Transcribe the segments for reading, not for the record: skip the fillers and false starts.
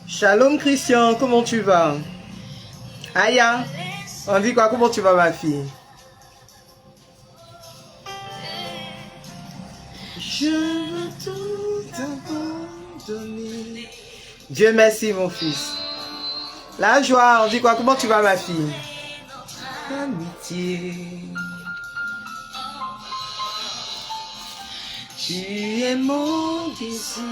Shalom Christian, comment tu vas? Aya, on dit quoi? Comment tu vas ma fille? Je veux tout abandonner. Dieu merci mon fils. La joie, on dit quoi? Comment tu vas ma fille? Amitié. Tu es mon désir.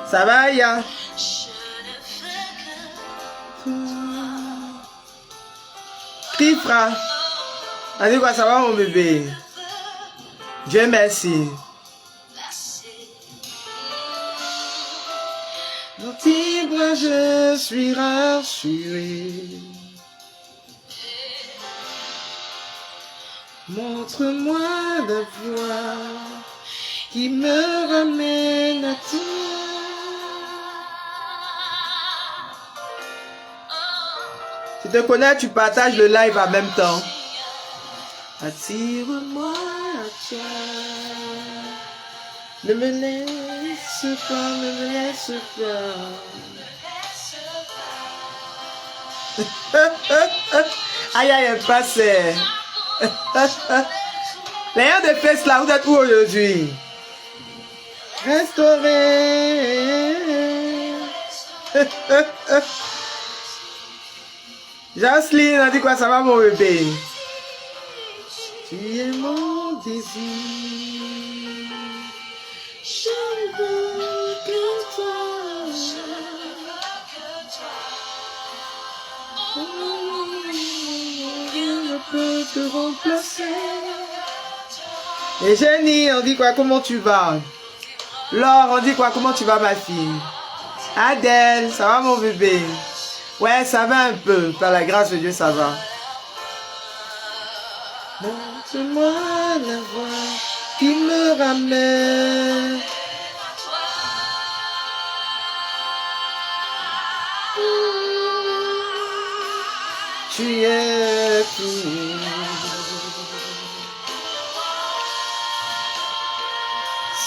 Ça va Aya? Kifra. On dit quoi? Ça va mon bébé? Dieu merci. Dans tes bras je suis rassuré. Montre-moi la voie qui me ramène à toi. Tu te connais, tu partages le live en même temps. Attire-moi à toi. Ne me laisse pas, ne me laisse pas. Aïe, aïe, passé. Les gens de fête là, vous êtes où aujourd'hui? Restauré. Jocelyne, on dit quoi? Ça va mon bébé? Tu es mon désir. Je veux que toi. Je ne peux te remplacer. Et Jenny, on dit quoi? Comment tu vas? Laure, on dit quoi? Comment tu vas ma fille? Adèle, ça va mon bébé? Ouais, ça va un peu. Par la grâce de Dieu, ça va. Montre-moi la voie qui me ramène. Tu es tout.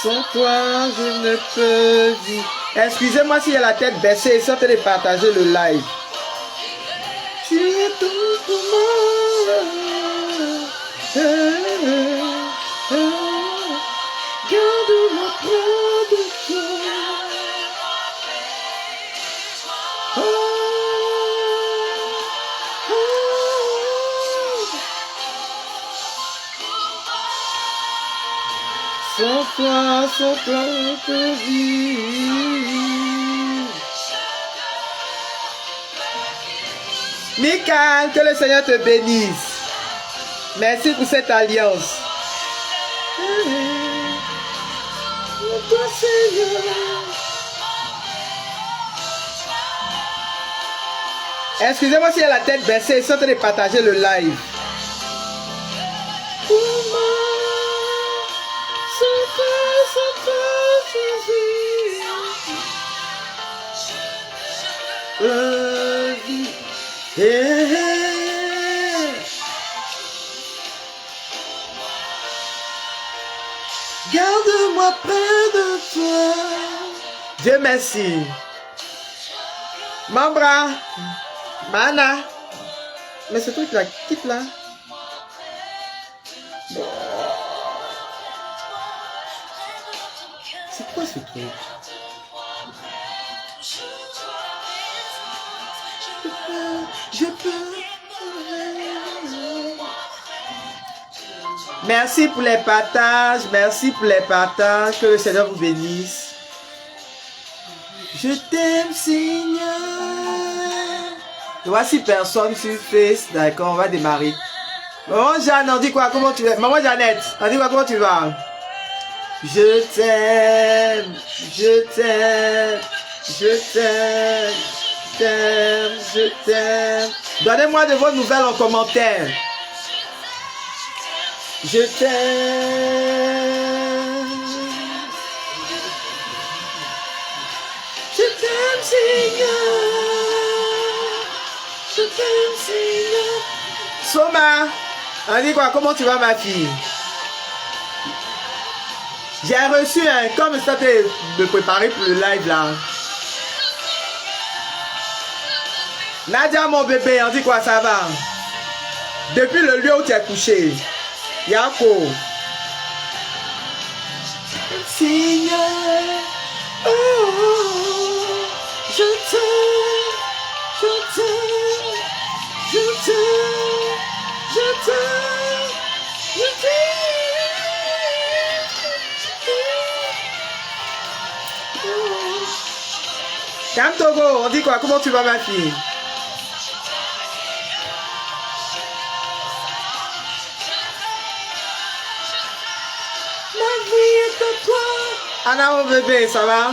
Sans toi, je ne peux vivre. Excusez-moi s'il y a la tête baissée, essayez de partager le live. Tu es tout pour moi. Garde-moi près de toi. Sans toi, je peux vivre. Michael, que le Seigneur te bénisse. Merci pour cette alliance. Toi, Seigneur. Excusez-moi s'il y a la tête baissée, sortez de partager le live. Garde-moi près de toi. Dieu merci. Mambra, Mana. Mais ce truc là, quitte là. C'est quoi ce truc? Je peux. Merci pour les partages. Merci pour les partages. Que le Seigneur vous bénisse. Je t'aime, Seigneur. Voici personne sur Face. D'accord, on va démarrer. Maman Jeanne, on dit quoi? Comment tu vas? Maman Jeannette, on dit quoi? Comment tu vas? Je t'aime. Je t'aime. Je t'aime. Je t'aime. Donnez-moi de vos nouvelles en commentaire. Je t'aime. Je t'aime, Seigneur. Je t'aime, Seigneur. Soma, on dit quoi? Comment tu vas, ma fille? J'ai reçu, comme je suis de préparer pour le live là. Nadia, mon bébé, on dit quoi, ça va? Depuis le lieu où tu es couché. Yako. Seigneur, oh, je t'aime, je t'aime, je t'aime, je t'aime, je t'aime. Cam Togo, on dit quoi? Comment tu vas, ma fille? Anna, mon bébé, ça va?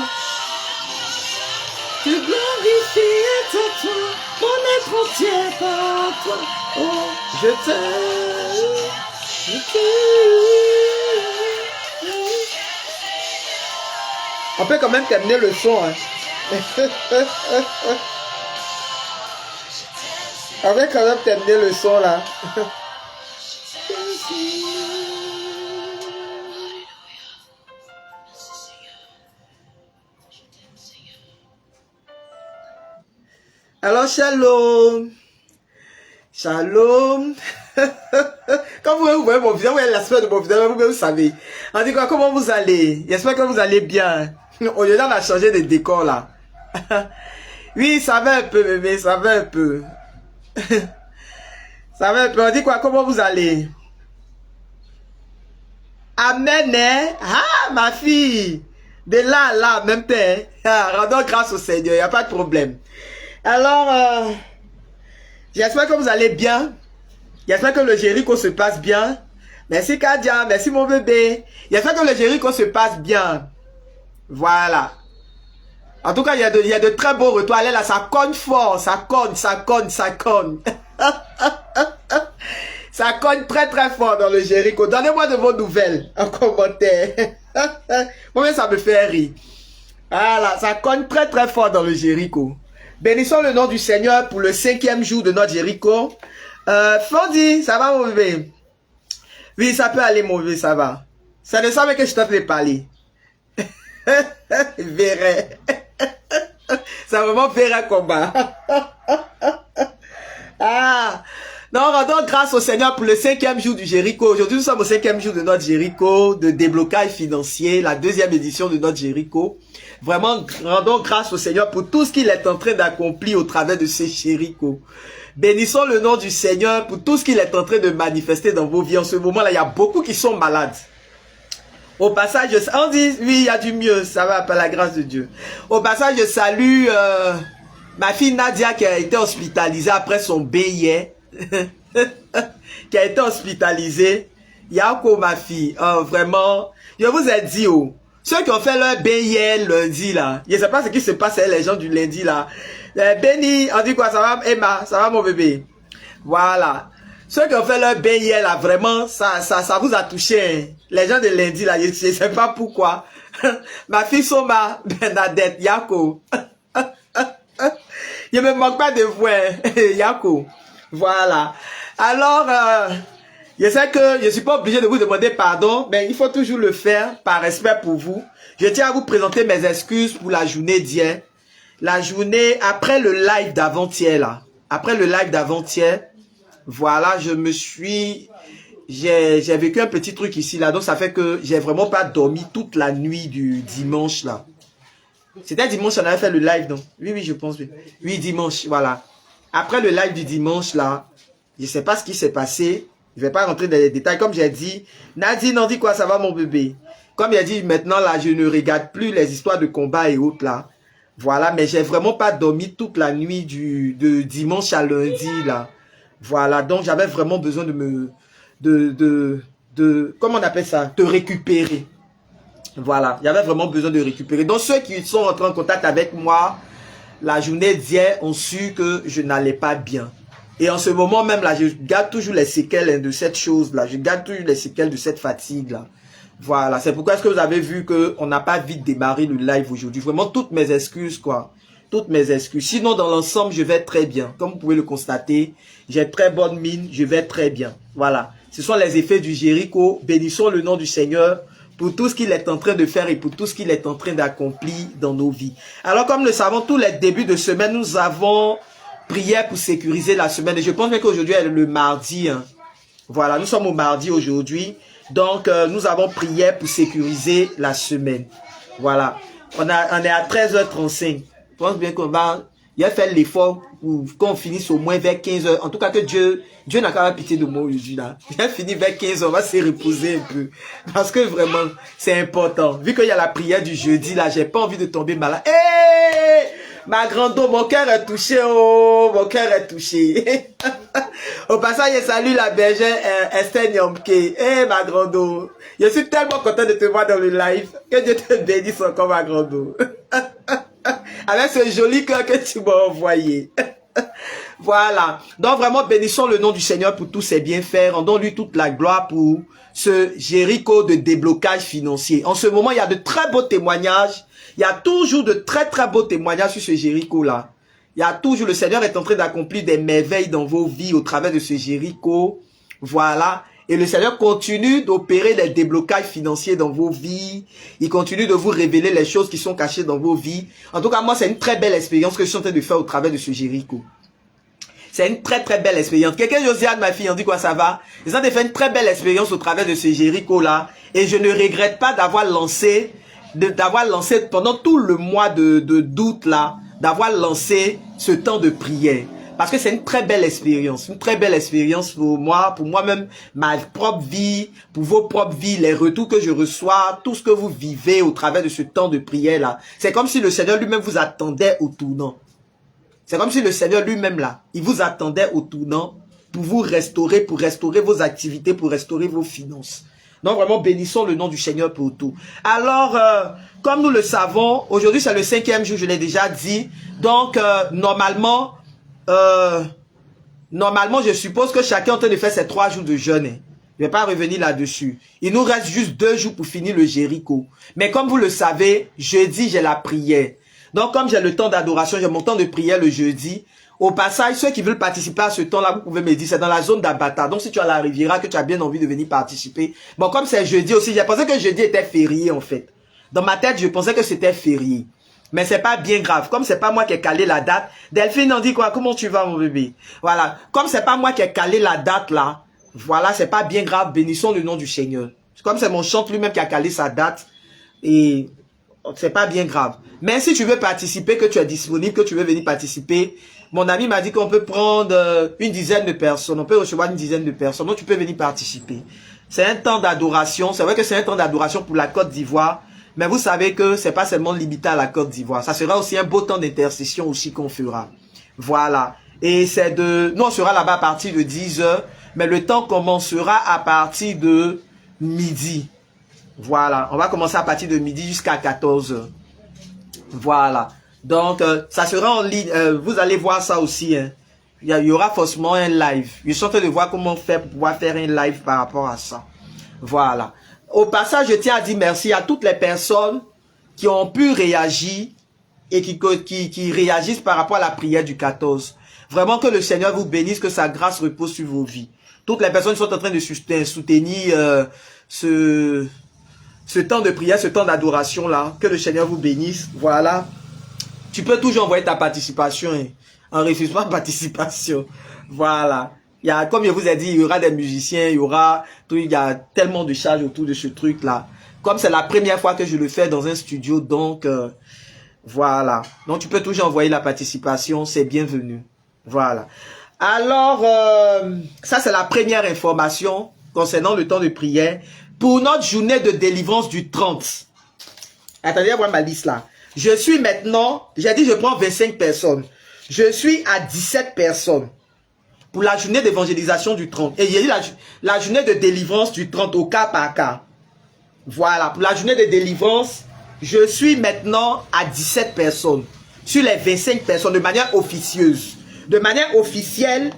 Tu glorifies et toi, mon être entier par toi. Oh, je t'aime, je t'aime. On peut quand même terminer le son, hein. On peut quand même terminer le son, là. Alors, shalom. Shalom. Quand vous voyez mon visage, vous voyez l'aspect de mon visage, vous savez. On dit quoi, comment vous allez? J'espère que vous allez bien. Aujourd'hui, on a changé de décor, là. Oui, ça va un peu, bébé, ça va un peu. Ça va un peu. On dit quoi, comment vous allez? Amen, hein? Ah, ma fille. De là à là, même temps. Ah, rendons grâce au Seigneur, il n'y a pas de problème. Alors, j'espère que vous allez bien. J'espère que le Jéricho se passe bien. Merci Kadia, merci mon bébé. J'espère que le Jéricho se passe bien. Voilà. En tout cas, il y a de très beaux retours. Allez là, ça cogne fort, ça cogne, ça cogne, ça cogne. Ça cogne très très fort dans le Jéricho. Donnez-moi de vos nouvelles en commentaire. Moi-même, ça me fait rire. Voilà, ça cogne très très fort dans le Jéricho. Bénissons le nom du Seigneur pour le 5e jour de notre Jéricho. Fondi, ça va mon bébé? Oui, ça peut aller mon bébé, ça va. Ça ne semble que je t'ai parler. Verrai. C'est vraiment verrai combat. Ah. Non, rendons grâce au Seigneur pour le 5e jour du Jéricho. Aujourd'hui, nous sommes au 5e jour de notre Jéricho, de déblocage financier, la 2e édition de notre Jéricho. Vraiment, rendons grâce au Seigneur pour tout ce qu'il est en train d'accomplir au travers de ce Jéricho. Bénissons le nom du Seigneur pour tout ce qu'il est en train de manifester dans vos vies. En ce moment-là, il y a beaucoup qui sont malades. Au passage, on dit, oui, il y a du mieux, ça va par la grâce de Dieu. Au passage, je salue ma fille Nadia qui a été hospitalisée après son billet. Qui a été hospitalisée. Yako, ma fille, vraiment, je vous ai dit, oh, ceux qui ont fait leur bain hier lundi là, je ne sais pas ce qui se passe avec les gens du lundi là. Benny, on dit quoi, ça va Emma, ça va mon bébé? Voilà. Ceux qui ont fait leur bain hier là, vraiment, ça vous a touché. Hein. Les gens de lundi là, je ne sais pas pourquoi. Ma fille Soma, Bernadette, Yako. Je me manque pas de voix, Yako. Voilà. Alors, je sais que je ne suis pas obligé de vous demander pardon, mais il faut toujours le faire par respect pour vous. Je tiens à vous présenter mes excuses pour la journée d'hier. La journée après le live d'avant-hier là. Après le live d'avant-hier, voilà, j'ai vécu un petit truc ici là, donc ça fait que j'ai vraiment pas dormi toute la nuit du dimanche là. C'était dimanche, on avait fait le live, non? Oui, je pense. Oui, dimanche, voilà. Après le live du dimanche, là, je ne sais pas ce qui s'est passé. Je ne vais pas rentrer dans les détails. Comme j'ai dit, Nadine, on dit quoi, ça va mon bébé? Comme il a dit, maintenant, là, je ne regarde plus les histoires de combat et autres, là. Voilà, mais j'ai vraiment pas dormi toute la nuit de dimanche à lundi, là. Voilà, donc j'avais vraiment besoin comment on appelle ça? De récupérer. Voilà, j'avais vraiment besoin de récupérer. Donc, ceux qui sont rentrés en contact avec moi, la journée d'hier ont su que je n'allais pas bien. Et en ce moment même, là, je garde toujours les séquelles de cette chose-là. Je garde toujours les séquelles de cette fatigue-là. Voilà, c'est pourquoi est-ce que vous avez vu qu'on n'a pas vite démarré le live aujourd'hui. Vraiment, toutes mes excuses, quoi. Toutes mes excuses. Sinon, dans l'ensemble, je vais très bien. Comme vous pouvez le constater, j'ai très bonne mine, je vais très bien. Voilà. Ce sont les effets du Jéricho. Bénissons le nom du Seigneur pour tout ce qu'il est en train de faire et pour tout ce qu'il est en train d'accomplir dans nos vies. Alors, comme nous le savons, tous les débuts de semaine, nous avons prié pour sécuriser la semaine. Et je pense même qu'aujourd'hui est le mardi. Hein. Voilà, nous sommes au mardi aujourd'hui. Donc, nous avons prié pour sécuriser la semaine. Voilà. On est à 13h35. Je pense bien qu'on va... Il a fait l'effort pour qu'on finisse au moins vers 15h. En tout cas, que Dieu n'a quand même pitié de moi aujourd'hui là. Il a fini vers 15h. On va se reposer un peu. Parce que vraiment, c'est important. Vu qu'il y a la prière du jeudi là, j'ai pas envie de tomber malade. Hey! Ma grande-eau, mon cœur est touché. Oh, mon cœur est touché. Au passage, je salue la bergère Esther Nyomke. Hey, ma grande-eau. Je suis tellement content de te voir dans le live. Que Dieu te bénisse encore, ma grande-eau. Avec ce joli cœur que tu m'as envoyé. Voilà. Donc vraiment, bénissons le nom du Seigneur pour tous ses bienfaits. Rendons-lui toute la gloire pour ce Jéricho de déblocage financier. En ce moment, il y a de très beaux témoignages. Il y a toujours de très beaux témoignages sur ce Jéricho-là. Il y a toujours, le Seigneur est en train d'accomplir des merveilles dans vos vies au travers de ce Jéricho. Voilà. Et le Seigneur continue d'opérer les déblocages financiers dans vos vies. Il continue de vous révéler les choses qui sont cachées dans vos vies. En tout cas, moi, c'est une très belle expérience que je suis en train de faire au travers de ce Jéricho. C'est une très belle expérience. Quelqu'un, Josiane, ma fille, on dit quoi, ça va? Ils ont fait une très belle expérience au travers de ce Jéricho-là. Et je ne regrette pas d'avoir lancé pendant tout le mois de d'août là, d'avoir lancé ce temps de prière. Parce que c'est une très belle expérience pour moi, pour moi-même, ma propre vie, pour vos propres vies, les retours que je reçois, tout ce que vous vivez au travers de ce temps de prière-là. C'est comme si le Seigneur lui-même vous attendait au tournant. C'est comme si le Seigneur lui-même là, il vous attendait au tournant pour vous restaurer, pour restaurer vos activités, pour restaurer vos finances. Donc vraiment, bénissons le nom du Seigneur pour tout. Alors, comme nous le savons, aujourd'hui c'est le 5e jour, je l'ai déjà dit. Donc, normalement, je suppose que chacun est en train de faire ses 3 jours de jeûne. Hein. Je ne vais pas revenir là-dessus. Il nous reste juste 2 jours pour finir le Jéricho. Mais comme vous le savez, jeudi, j'ai la prière. Donc, comme j'ai le temps d'adoration, j'ai mon temps de prière le jeudi. Au passage, ceux qui veulent participer à ce temps-là, vous pouvez me dire, c'est dans la zone d'Abata. Donc, si tu as la Riviera, que tu as bien envie de venir participer. Bon, comme c'est jeudi aussi, j'ai pensé que jeudi était férié, en fait. Dans ma tête, je pensais que c'était férié. Mais c'est pas bien grave. Comme c'est pas moi qui ai calé la date. Delphine, on dit quoi? Comment tu vas, mon bébé? Voilà. Comme c'est pas moi qui ai calé la date, là. Voilà, c'est pas bien grave. Bénissons le nom du Seigneur. Comme c'est mon chante lui-même qui a calé sa date. Et c'est pas bien grave. Mais si tu veux participer, que tu es disponible, que tu veux venir participer, mon ami m'a dit qu'on peut prendre une dizaine de personnes. On peut recevoir une dizaine de personnes. Donc tu peux venir participer. C'est un temps d'adoration. C'est vrai que c'est un temps d'adoration pour la Côte d'Ivoire. Mais vous savez que c'est pas seulement limité à la Côte d'Ivoire. Ça sera aussi un beau temps d'intercession aussi qu'on fera. Voilà. Et c'est nous on sera là-bas à partir de 10h. Mais le temps commencera à partir de midi. Voilà. On va commencer à partir de midi jusqu'à 14h. Voilà. Donc, ça sera en ligne. Vous allez voir ça aussi. Hein. Il y aura forcément un live. Je suis en train de voir comment faire pour pouvoir faire un live par rapport à ça. Voilà. Au passage, je tiens à dire merci à toutes les personnes qui ont pu réagir et qui réagissent par rapport à la prière du 14. Vraiment que le Seigneur vous bénisse, que sa grâce repose sur vos vies. Toutes les personnes qui sont en train de soutenir ce temps de prière, ce temps d'adoration là, que le Seigneur vous bénisse. Voilà. Tu peux toujours envoyer ta participation, hein. Enregistrement de participation. Voilà. Il y a, comme je vous ai dit, il y aura des musiciens, il y a tellement de charges autour de ce truc-là. Comme c'est la première fois que je le fais dans un studio, donc, voilà. Donc, tu peux toujours envoyer la participation, c'est bienvenu. Voilà. Alors, ça, c'est la première information concernant le temps de prière. Pour notre journée de délivrance du 30. Attendez, voir ma liste là. Je suis maintenant, j'ai dit je prends 25 personnes. Je suis à 17 personnes. Pour la journée d'évangélisation du 30. Et j'ai dit la journée de délivrance du 30 au cas par cas. Voilà. Pour la journée de délivrance, je suis maintenant à 17 personnes. Sur les 25 personnes de manière officieuse. De manière officielle,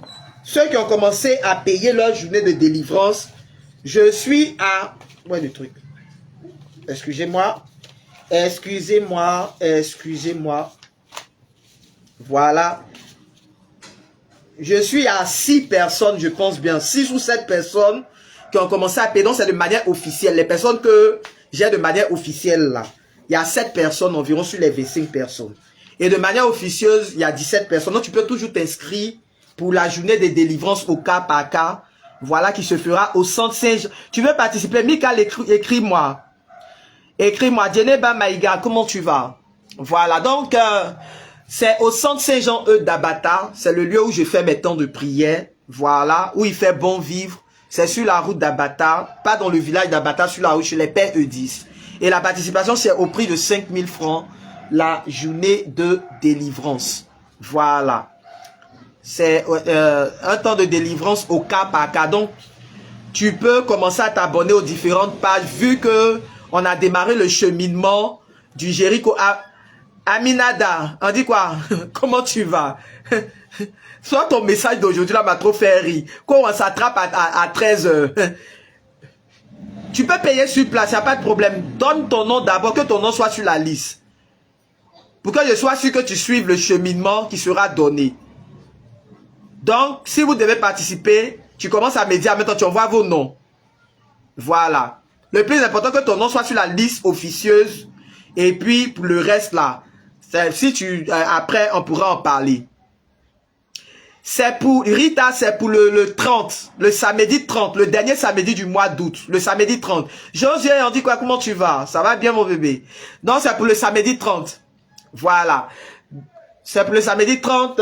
ceux qui ont commencé à payer leur journée de délivrance, je suis à... Ouais, le truc. Excusez-moi. Excusez-moi. Voilà. Je suis à 6 personnes, je pense bien. 6 ou 7 personnes qui ont commencé à payer. Donc, c'est de manière officielle. Les personnes j'ai de manière officielle là, il y a 7 personnes environ sur les 25 personnes. Et de manière officieuse, il y a 17 personnes. Donc tu peux toujours t'inscrire pour la journée des délivrances au cas par cas. Voilà, qui se fera au centre Saint-Jean. Tu veux participer? Michael, écris-moi. Écris-moi. Djeneba Maïga, comment tu vas? Voilà, donc c'est au centre Saint-Jean d'Abata. C'est le lieu où je fais mes temps de prière. Voilà, où il fait bon vivre. C'est sur la route d'Abata, pas dans le village d'Abata, sur la route chez les pères E10. Et la participation, c'est au prix de 5000 francs, la journée de délivrance. Voilà. C'est un temps de délivrance au cas par cas. Donc, tu peux commencer à t'abonner aux différentes pages, vu que on a démarré le cheminement du Jéricho. Aminada, on dit quoi? Comment tu vas? Soit ton message d'aujourd'hui là m'a trop fait rire. Quand on s'attrape à 13 heures. Tu peux payer sur place, il n'y a pas de problème. Donne ton nom d'abord, que ton nom soit sur la liste. Pour que je sois sûr que tu suives le cheminement qui sera donné. Donc, si vous devez participer, tu commences à me dire, maintenant tu envoies vos noms. Voilà. Le plus important, que ton nom soit sur la liste officieuse. Et puis, pour le reste là, si après, on pourra en parler. C'est pour, Rita, c'est pour le 30, le samedi 30, le dernier samedi du mois d'août, le samedi 30. Josué, on dit quoi, comment tu vas? Ça va bien, mon bébé? Non, c'est pour le samedi 30. Voilà. C'est pour le samedi 30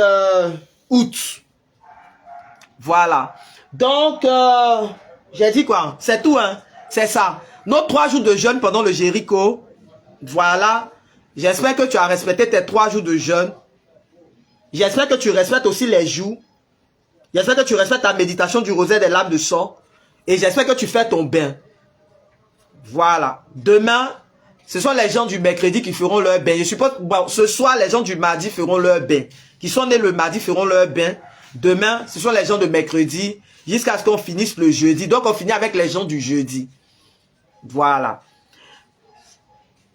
août. Voilà. Donc, j'ai dit quoi? C'est tout, hein? C'est ça. Nos 3 jours de jeûne pendant le Jéricho. Voilà. J'espère que tu as respecté tes 3 jours de jeûne. J'espère que tu respectes aussi les jours. J'espère que tu respectes ta méditation du rosaire des lames de sang. Et j'espère que tu fais ton bain. Voilà. Demain, ce sont les gens du mercredi qui feront leur bain. Je suppose, bon, ce soir, les gens du mardi feront leur bain. Qui sont nés le mardi feront leur bain. Demain, ce sont les gens de mercredi. Jusqu'à ce qu'on finisse le jeudi. Donc, on finit avec les gens du jeudi. Voilà.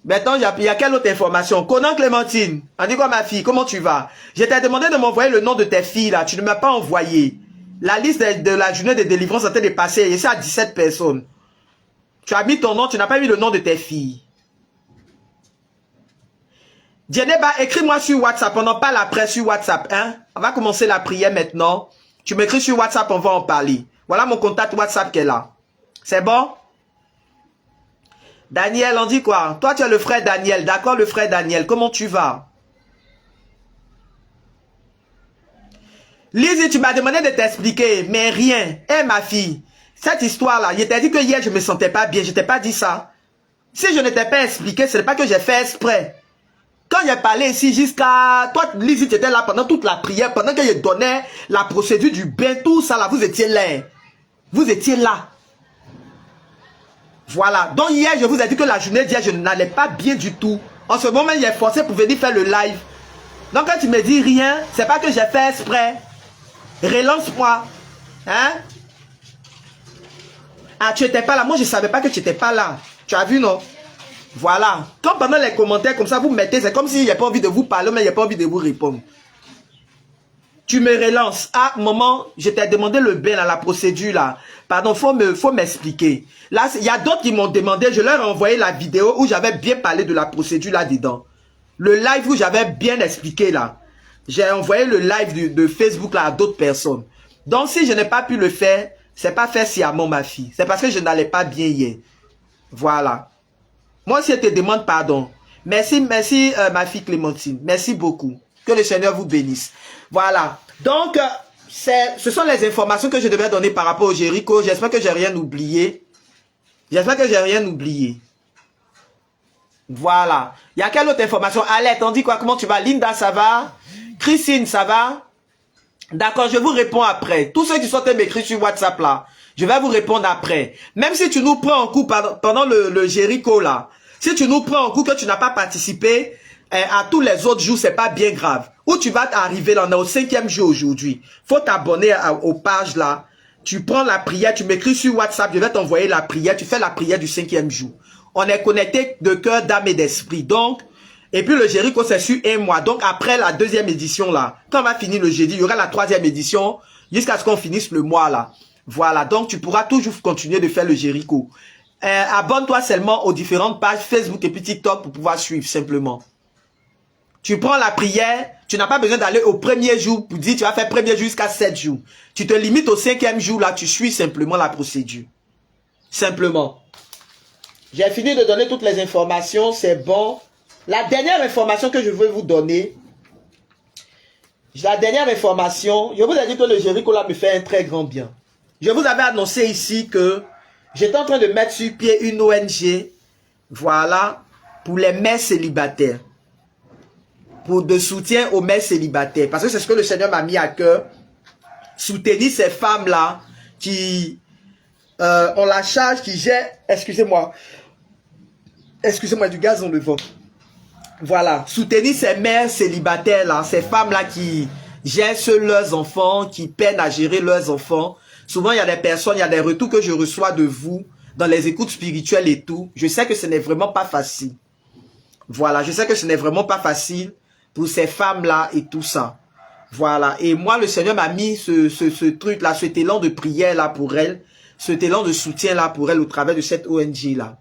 Maintenant, il y a quelle autre information? Conan Clémentine, on dit quoi ma fille? Comment tu vas? Je t'ai demandé de m'envoyer le nom de tes filles là. Tu ne m'as pas envoyé. La liste de la journée de délivrance était dépassée. Et c'est à 17 personnes. Tu as mis ton nom, tu n'as pas mis le nom de tes filles. Djeneba, écris-moi sur WhatsApp. On en parle après sur WhatsApp. Hein? On va commencer la prière maintenant. Tu m'écris sur WhatsApp, on va en parler. Voilà mon contact WhatsApp qui est là. C'est bon? Daniel, on dit quoi? Toi, tu es le frère Daniel. D'accord, le frère Daniel. Comment tu vas? Lizzie, tu m'as demandé de t'expliquer, mais rien. Eh, ma fille, cette histoire-là, je t'ai dit que hier, je ne me sentais pas bien. Je t'ai pas dit ça. Si je ne t'ai pas expliqué, ce n'est pas que j'ai fait exprès. Quand j'ai parlé ici jusqu'à... Toi, Lizzie, tu étais là pendant toute la prière, pendant que je donnais la procédure du bain, tout ça là, vous étiez là. Vous étiez là. Voilà. Donc hier, je vous ai dit que la journée d'hier, je n'allais pas bien du tout. En ce moment, j'ai forcé pour venir faire le live. Donc quand tu me dis rien, c'est pas que j'ai fait exprès. Relance-moi. Hein? Ah, tu n'étais pas là. Moi, je ne savais pas que tu n'étais pas là. Tu as vu, non? Voilà. Quand pendant les commentaires comme ça, vous mettez, c'est comme si j'ai pas envie de vous parler, mais j'ai pas envie de vous répondre. Tu me relances. Ah, maman, je t'ai demandé le bain, là, la procédure, là. Pardon, faut m'expliquer. Là, il y a d'autres qui m'ont demandé, je leur ai envoyé la vidéo où j'avais bien parlé de la procédure là-dedans. Le live où j'avais bien expliqué, là. J'ai envoyé le live de Facebook, là, à d'autres personnes. Donc, si je n'ai pas pu le faire, c'est pas fait sciemment, ma fille. C'est parce que je n'allais pas bien hier. Voilà. Moi aussi, je te demande pardon. Merci, merci, ma fille Clémentine. Merci beaucoup. Que le Seigneur vous bénisse. Voilà. Donc, ce sont les informations que je devais donner par rapport au Jéricho. J'espère que j'ai rien oublié. J'espère que j'ai rien oublié. Voilà. Il y a quelle autre information? Alette, on dit quoi? Comment tu vas? Linda, ça va? Christine, ça va? D'accord, je vous réponds après. Tous ceux qui sont m'écrire sur WhatsApp là, je vais vous répondre après. Même si tu nous prends en coup pendant le Jéricho là, si tu nous prends en coup que tu n'as pas participé à tous les autres jours, c'est pas bien grave. Où tu vas arriver là, on est au 5e jour aujourd'hui. Faut t'abonner aux pages là. Tu prends la prière, tu m'écris sur WhatsApp, je vais t'envoyer la prière. Tu fais la prière du 5e jour. On est connecté de cœur, d'âme et d'esprit. Donc, et puis le Jéricho, c'est sur un mois. Donc après la 2e édition là, quand on va finir le jeudi, il y aura la 3e édition jusqu'à ce qu'on finisse le mois là. Voilà, donc tu pourras toujours continuer de faire le Jéricho. abonne-toi seulement aux différentes pages Facebook et puis TikTok pour pouvoir suivre simplement. Tu prends la prière, tu n'as pas besoin d'aller au premier jour pour dire tu vas faire premier jour jusqu'à 7 jours. Tu te limites au 5e jour, là, tu suis simplement la procédure. Simplement. J'ai fini de donner toutes les informations, c'est bon. La dernière information que je veux vous donner, je vous ai dit que le Jéricho là me fait un très grand bien. Je vous avais annoncé ici que j'étais en train de mettre sur pied une ONG, voilà, pour les mères célibataires. Pour de soutien aux mères célibataires. Parce que c'est ce que le Seigneur m'a mis à cœur. Soutenir ces femmes-là qui ont la charge, qui gèrent, excusez-moi, du gaz dans le ventre. Voilà, soutenir ces mères célibataires-là, ces femmes-là qui gèrent seules leurs enfants, qui peinent à gérer leurs enfants. Souvent, il y a des personnes, il y a des retours que je reçois de vous dans les écoutes spirituelles et tout. Je sais que ce n'est vraiment pas facile. Voilà, je sais que ce n'est vraiment pas facile pour ces femmes-là et tout ça. Voilà, et moi, le Seigneur m'a mis ce truc-là, cet élan de prière-là pour elles, cet élan de soutien-là pour elles au travers de cette ONG-là.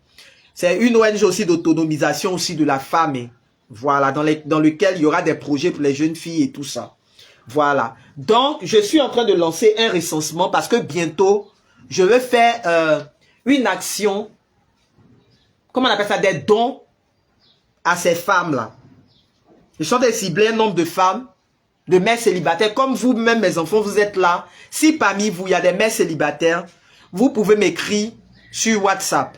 C'est une ONG aussi d'autonomisation aussi de la femme. Hein. Voilà, dans lequel il y aura des projets pour les jeunes filles et tout ça. Voilà. Donc, je suis en train de lancer un recensement parce que bientôt, je vais faire une action, comment on appelle ça, des dons à ces femmes-là. Je suis en train de cibler un nombre de femmes, de mères célibataires, comme vous-même, mes enfants, vous êtes là. Si parmi vous, il y a des mères célibataires, vous pouvez m'écrire sur WhatsApp.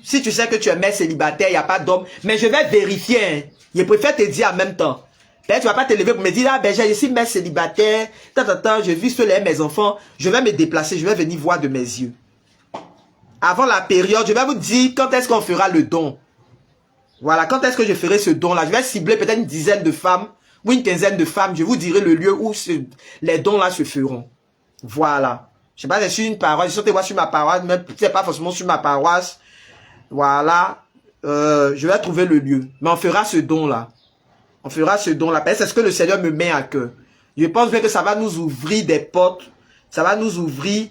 Si tu sais que tu es mère célibataire, il n'y a pas d'homme. Mais je vais vérifier. Hein. Je préfère te dire en même temps. Tu ne vas pas te lever pour me dire, ah ben je suis mère célibataire, je vis seul avec mes enfants. Je vais me déplacer, je vais venir voir de mes yeux. Avant la période, je vais vous dire quand est-ce qu'on fera le don. Voilà, quand est-ce que je ferai ce don-là. Je vais cibler peut-être une dizaine de femmes ou une quinzaine de femmes. Je vous dirai le lieu où les dons-là se feront. Voilà. Je ne sais pas si c'est sur une paroisse. Je sais sur ma paroisse, mais c'est pas forcément sur ma paroisse. Voilà, je vais trouver le lieu. Mais on fera ce don-là. On fera ce don-là. C'est ce que le Seigneur me met à cœur. Je pense bien que ça va nous ouvrir des portes. Ça va nous ouvrir.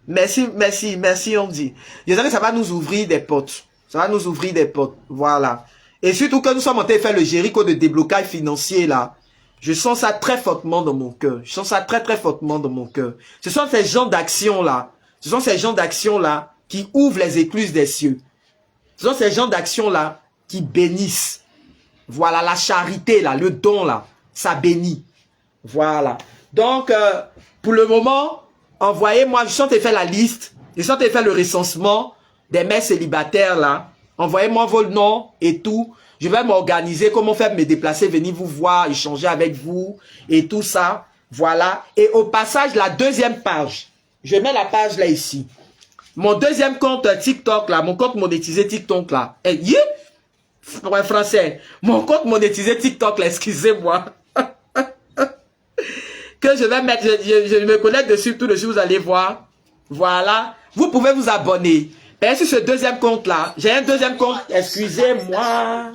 Merci, merci, merci, on dit. Je sais que ça va nous ouvrir des portes. Ça va nous ouvrir des portes. Voilà. Et surtout que nous sommes en train de faire le Jéricho de déblocage financier, là. Je sens ça très fortement dans mon cœur. Je sens ça très, très fortement dans mon cœur. Ce sont ces gens d'action-là. Ce sont ces gens d'action-là qui ouvrent les écluses des cieux. Ce sont ces gens d'action-là qui bénissent. Voilà, la charité, là, le don, là, ça bénit. Voilà. Donc, pour le moment, envoyez-moi, je suis en train de faire la liste, je suis en train de faire le recensement des mères célibataires, là. Envoyez-moi vos noms et tout. Je vais m'organiser, comment faire me déplacer, venir vous voir, échanger avec vous et tout ça. Voilà. Et au passage, la deuxième page. Je mets la page là, ici. Mon deuxième compte TikTok, là, mon compte monétisé TikTok, là. En français. Mon compte monétisé TikTok, là, excusez-moi. Que je vais mettre, je me connecte dessus, tout de suite, vous allez voir. Voilà. Vous pouvez vous abonner. Et sur ce deuxième compte-là, j'ai un deuxième compte, excusez-moi.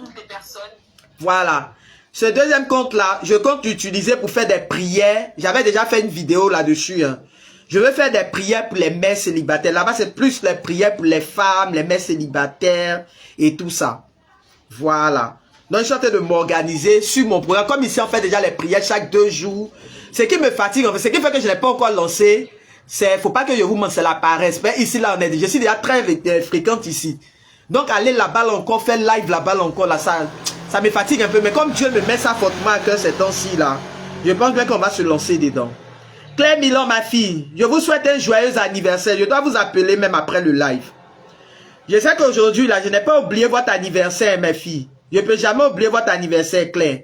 Voilà. Ce deuxième compte-là, je compte l'utiliser pour faire des prières. J'avais déjà fait une vidéo là-dessus, hein. Je veux faire des prières pour les mères célibataires. Là-bas, c'est plus les prières pour les femmes, les mères célibataires et tout ça. Voilà. Donc, je suis en train de m'organiser sur mon programme. Comme ici, on fait déjà les prières chaque 2 jours. Ce qui me fatigue, en fait, ce qui fait que je n'ai pas encore lancé, c'est, faut pas que je vous montre, c'est la paresse. Mais ici, là, je suis déjà très fréquente ici. Donc, aller là-bas encore, faire live là-bas encore, là, ça me fatigue un peu. Mais comme Dieu me met ça fortement à cœur ces temps-ci, là, je pense bien qu'on va se lancer dedans. Claire Milan, ma fille, je vous souhaite un joyeux anniversaire. Je dois vous appeler même après le live. Je sais qu'aujourd'hui, là, je n'ai pas oublié votre anniversaire, mes filles. Je ne peux jamais oublier votre anniversaire, Claire.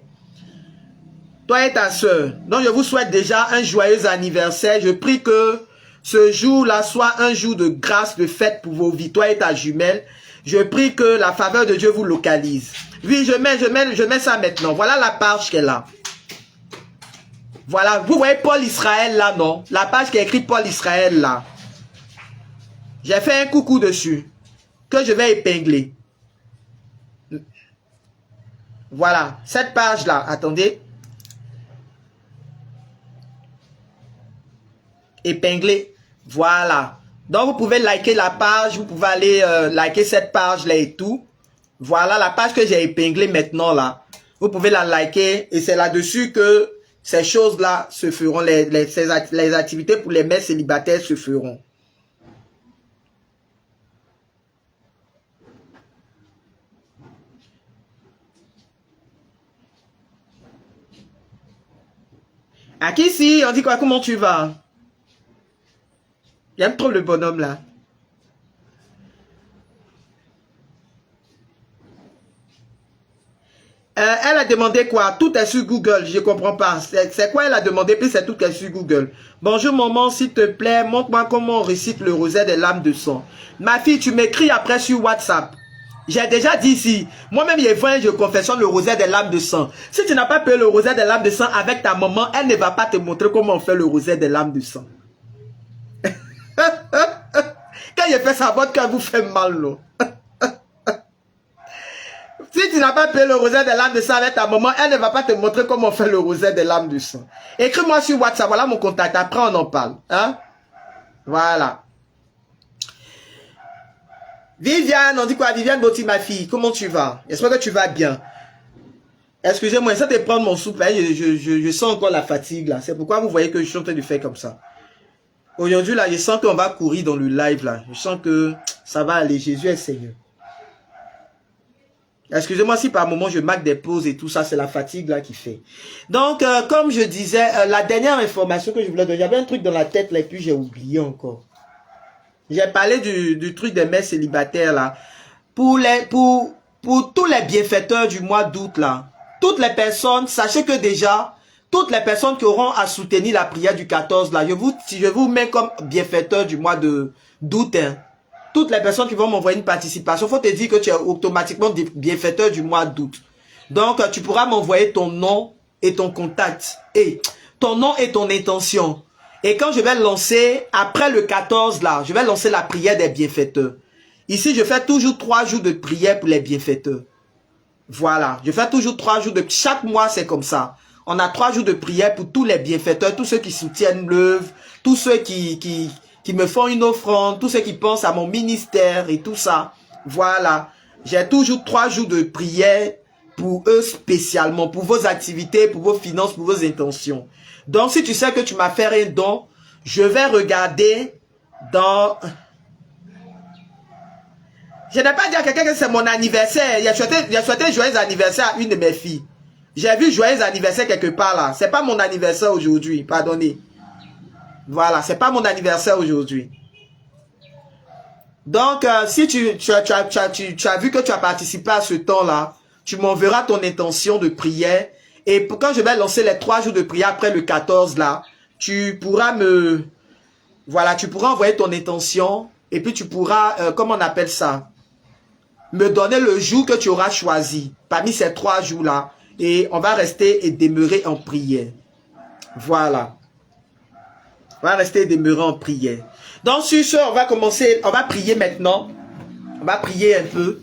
Toi et ta soeur. Donc, je vous souhaite déjà un joyeux anniversaire. Je prie que ce jour-là soit un jour de grâce, de fête pour vos vies, toi et ta jumelle. Je prie que la faveur de Dieu vous localise. Oui, je mets ça maintenant. Voilà la page qu'elle a. Voilà, vous voyez Paul Israël là, non? La page qui est écrite Paul Israël là. J'ai fait un coucou dessus. Que je vais épingler. Voilà, cette page là, attendez. Épingler. Voilà. Donc, vous pouvez liker la page, vous pouvez aller liker cette page-là et tout. Voilà la page que j'ai épinglée maintenant là. Vous pouvez la liker et c'est là-dessus que ces choses-là se feront, les activités pour les mères célibataires se feront. Akissi, on dit quoi? Comment tu vas? J'aime trop le bonhomme là. Elle a demandé quoi? Tout est sur Google, je comprends pas. C'est quoi elle a demandé? Puis c'est tout est sur Google. Bonjour maman, s'il te plaît, montre-moi comment on récite le rosaire des lames de sang. Ma fille, tu m'écris après sur WhatsApp. J'ai déjà dit ici, moi-même, je confessionne le rosaire des lames de sang. Si tu n'as pas payé le rosaire des lames de sang avec ta maman, elle ne va pas te montrer comment on fait le rosaire des lames de sang. Quand il fait ça, votre cœur vous fait mal, là. Si tu n'as pas payé le rosaire des lames de sang avec ta maman, elle ne va pas te montrer comment on fait le rosaire des lames de sang. Écris-moi sur WhatsApp, voilà mon contact, après on en parle. Hein? Voilà. Viviane, on dit quoi? Viviane Botti, ma fille, comment tu vas? J'espère que tu vas bien. Excusez-moi, ça te prendre mon soupe, hein? Je sens encore la fatigue là. C'est pourquoi vous voyez que je suis en train de faire comme ça. Aujourd'hui là, je sens qu'on va courir dans le live là. Je sens que ça va aller. Jésus est Seigneur. Excusez-moi si par moment je marque des pauses et tout ça, c'est la fatigue là qui fait. Donc, comme je disais, la dernière information que je voulais donner, j'avais un truc dans la tête là et puis j'ai oublié encore. J'ai parlé du truc des mères célibataires là. Pour tous les bienfaiteurs du mois d'août là, toutes les personnes, sachez que déjà, toutes les personnes qui auront à soutenir la prière du 14 là, je vous mets comme bienfaiteur du mois d'août, hein. Toutes les personnes qui vont m'envoyer une participation, il faut te dire que tu es automatiquement bienfaiteur du mois d'août. Donc, tu pourras m'envoyer ton nom et ton contact. Et ton nom et ton intention. Et quand je vais lancer, après le 14 là, je vais lancer la prière des bienfaiteurs. Ici, je fais toujours 3 jours de prière pour les bienfaiteurs. Voilà, je fais toujours 3 jours de... Chaque mois, c'est comme ça. On a 3 jours de prière pour tous les bienfaiteurs, tous ceux qui soutiennent l'œuvre, tous ceux qui me font une offrande, tous ceux qui pensent à mon ministère et tout ça. Voilà. J'ai toujours 3 jours de prière pour eux spécialement, pour vos activités, pour vos finances, pour vos intentions. Donc, si tu sais que tu m'as fait un don, je vais regarder dans... Je n'ai pas dit à quelqu'un que c'est mon anniversaire. Il a souhaité joyeux anniversaire à une de mes filles. J'ai vu joyeux anniversaire quelque part là. C'est pas mon anniversaire aujourd'hui, pardonnez. Voilà, c'est pas mon anniversaire aujourd'hui. Donc, si tu as vu que tu as participé à ce temps-là, tu m'enverras ton intention de prière. Et quand je vais lancer les 3 jours de prière après le 14 là, tu pourras voilà, tu pourras envoyer ton intention. Et puis tu pourras, comment on appelle ça? Me donner le jour que tu auras choisi parmi ces 3 jours-là. Et on va rester et demeurer en prière. Voilà. On va rester et demeurer en prière. Donc sur ce, on va commencer, on va prier maintenant. On va prier un peu.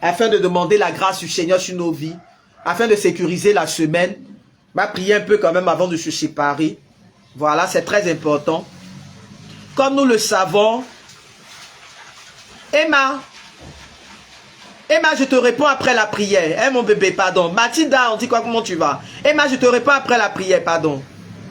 Afin de demander la grâce du Seigneur sur nos vies. Afin de sécuriser la semaine. On va prier un peu quand même avant de se séparer. Voilà, c'est très important. Comme nous le savons. Emma, je te réponds après la prière. Hein, mon bébé, pardon. Mathilda, on dit quoi, comment tu vas? Emma, je te réponds après la prière, pardon.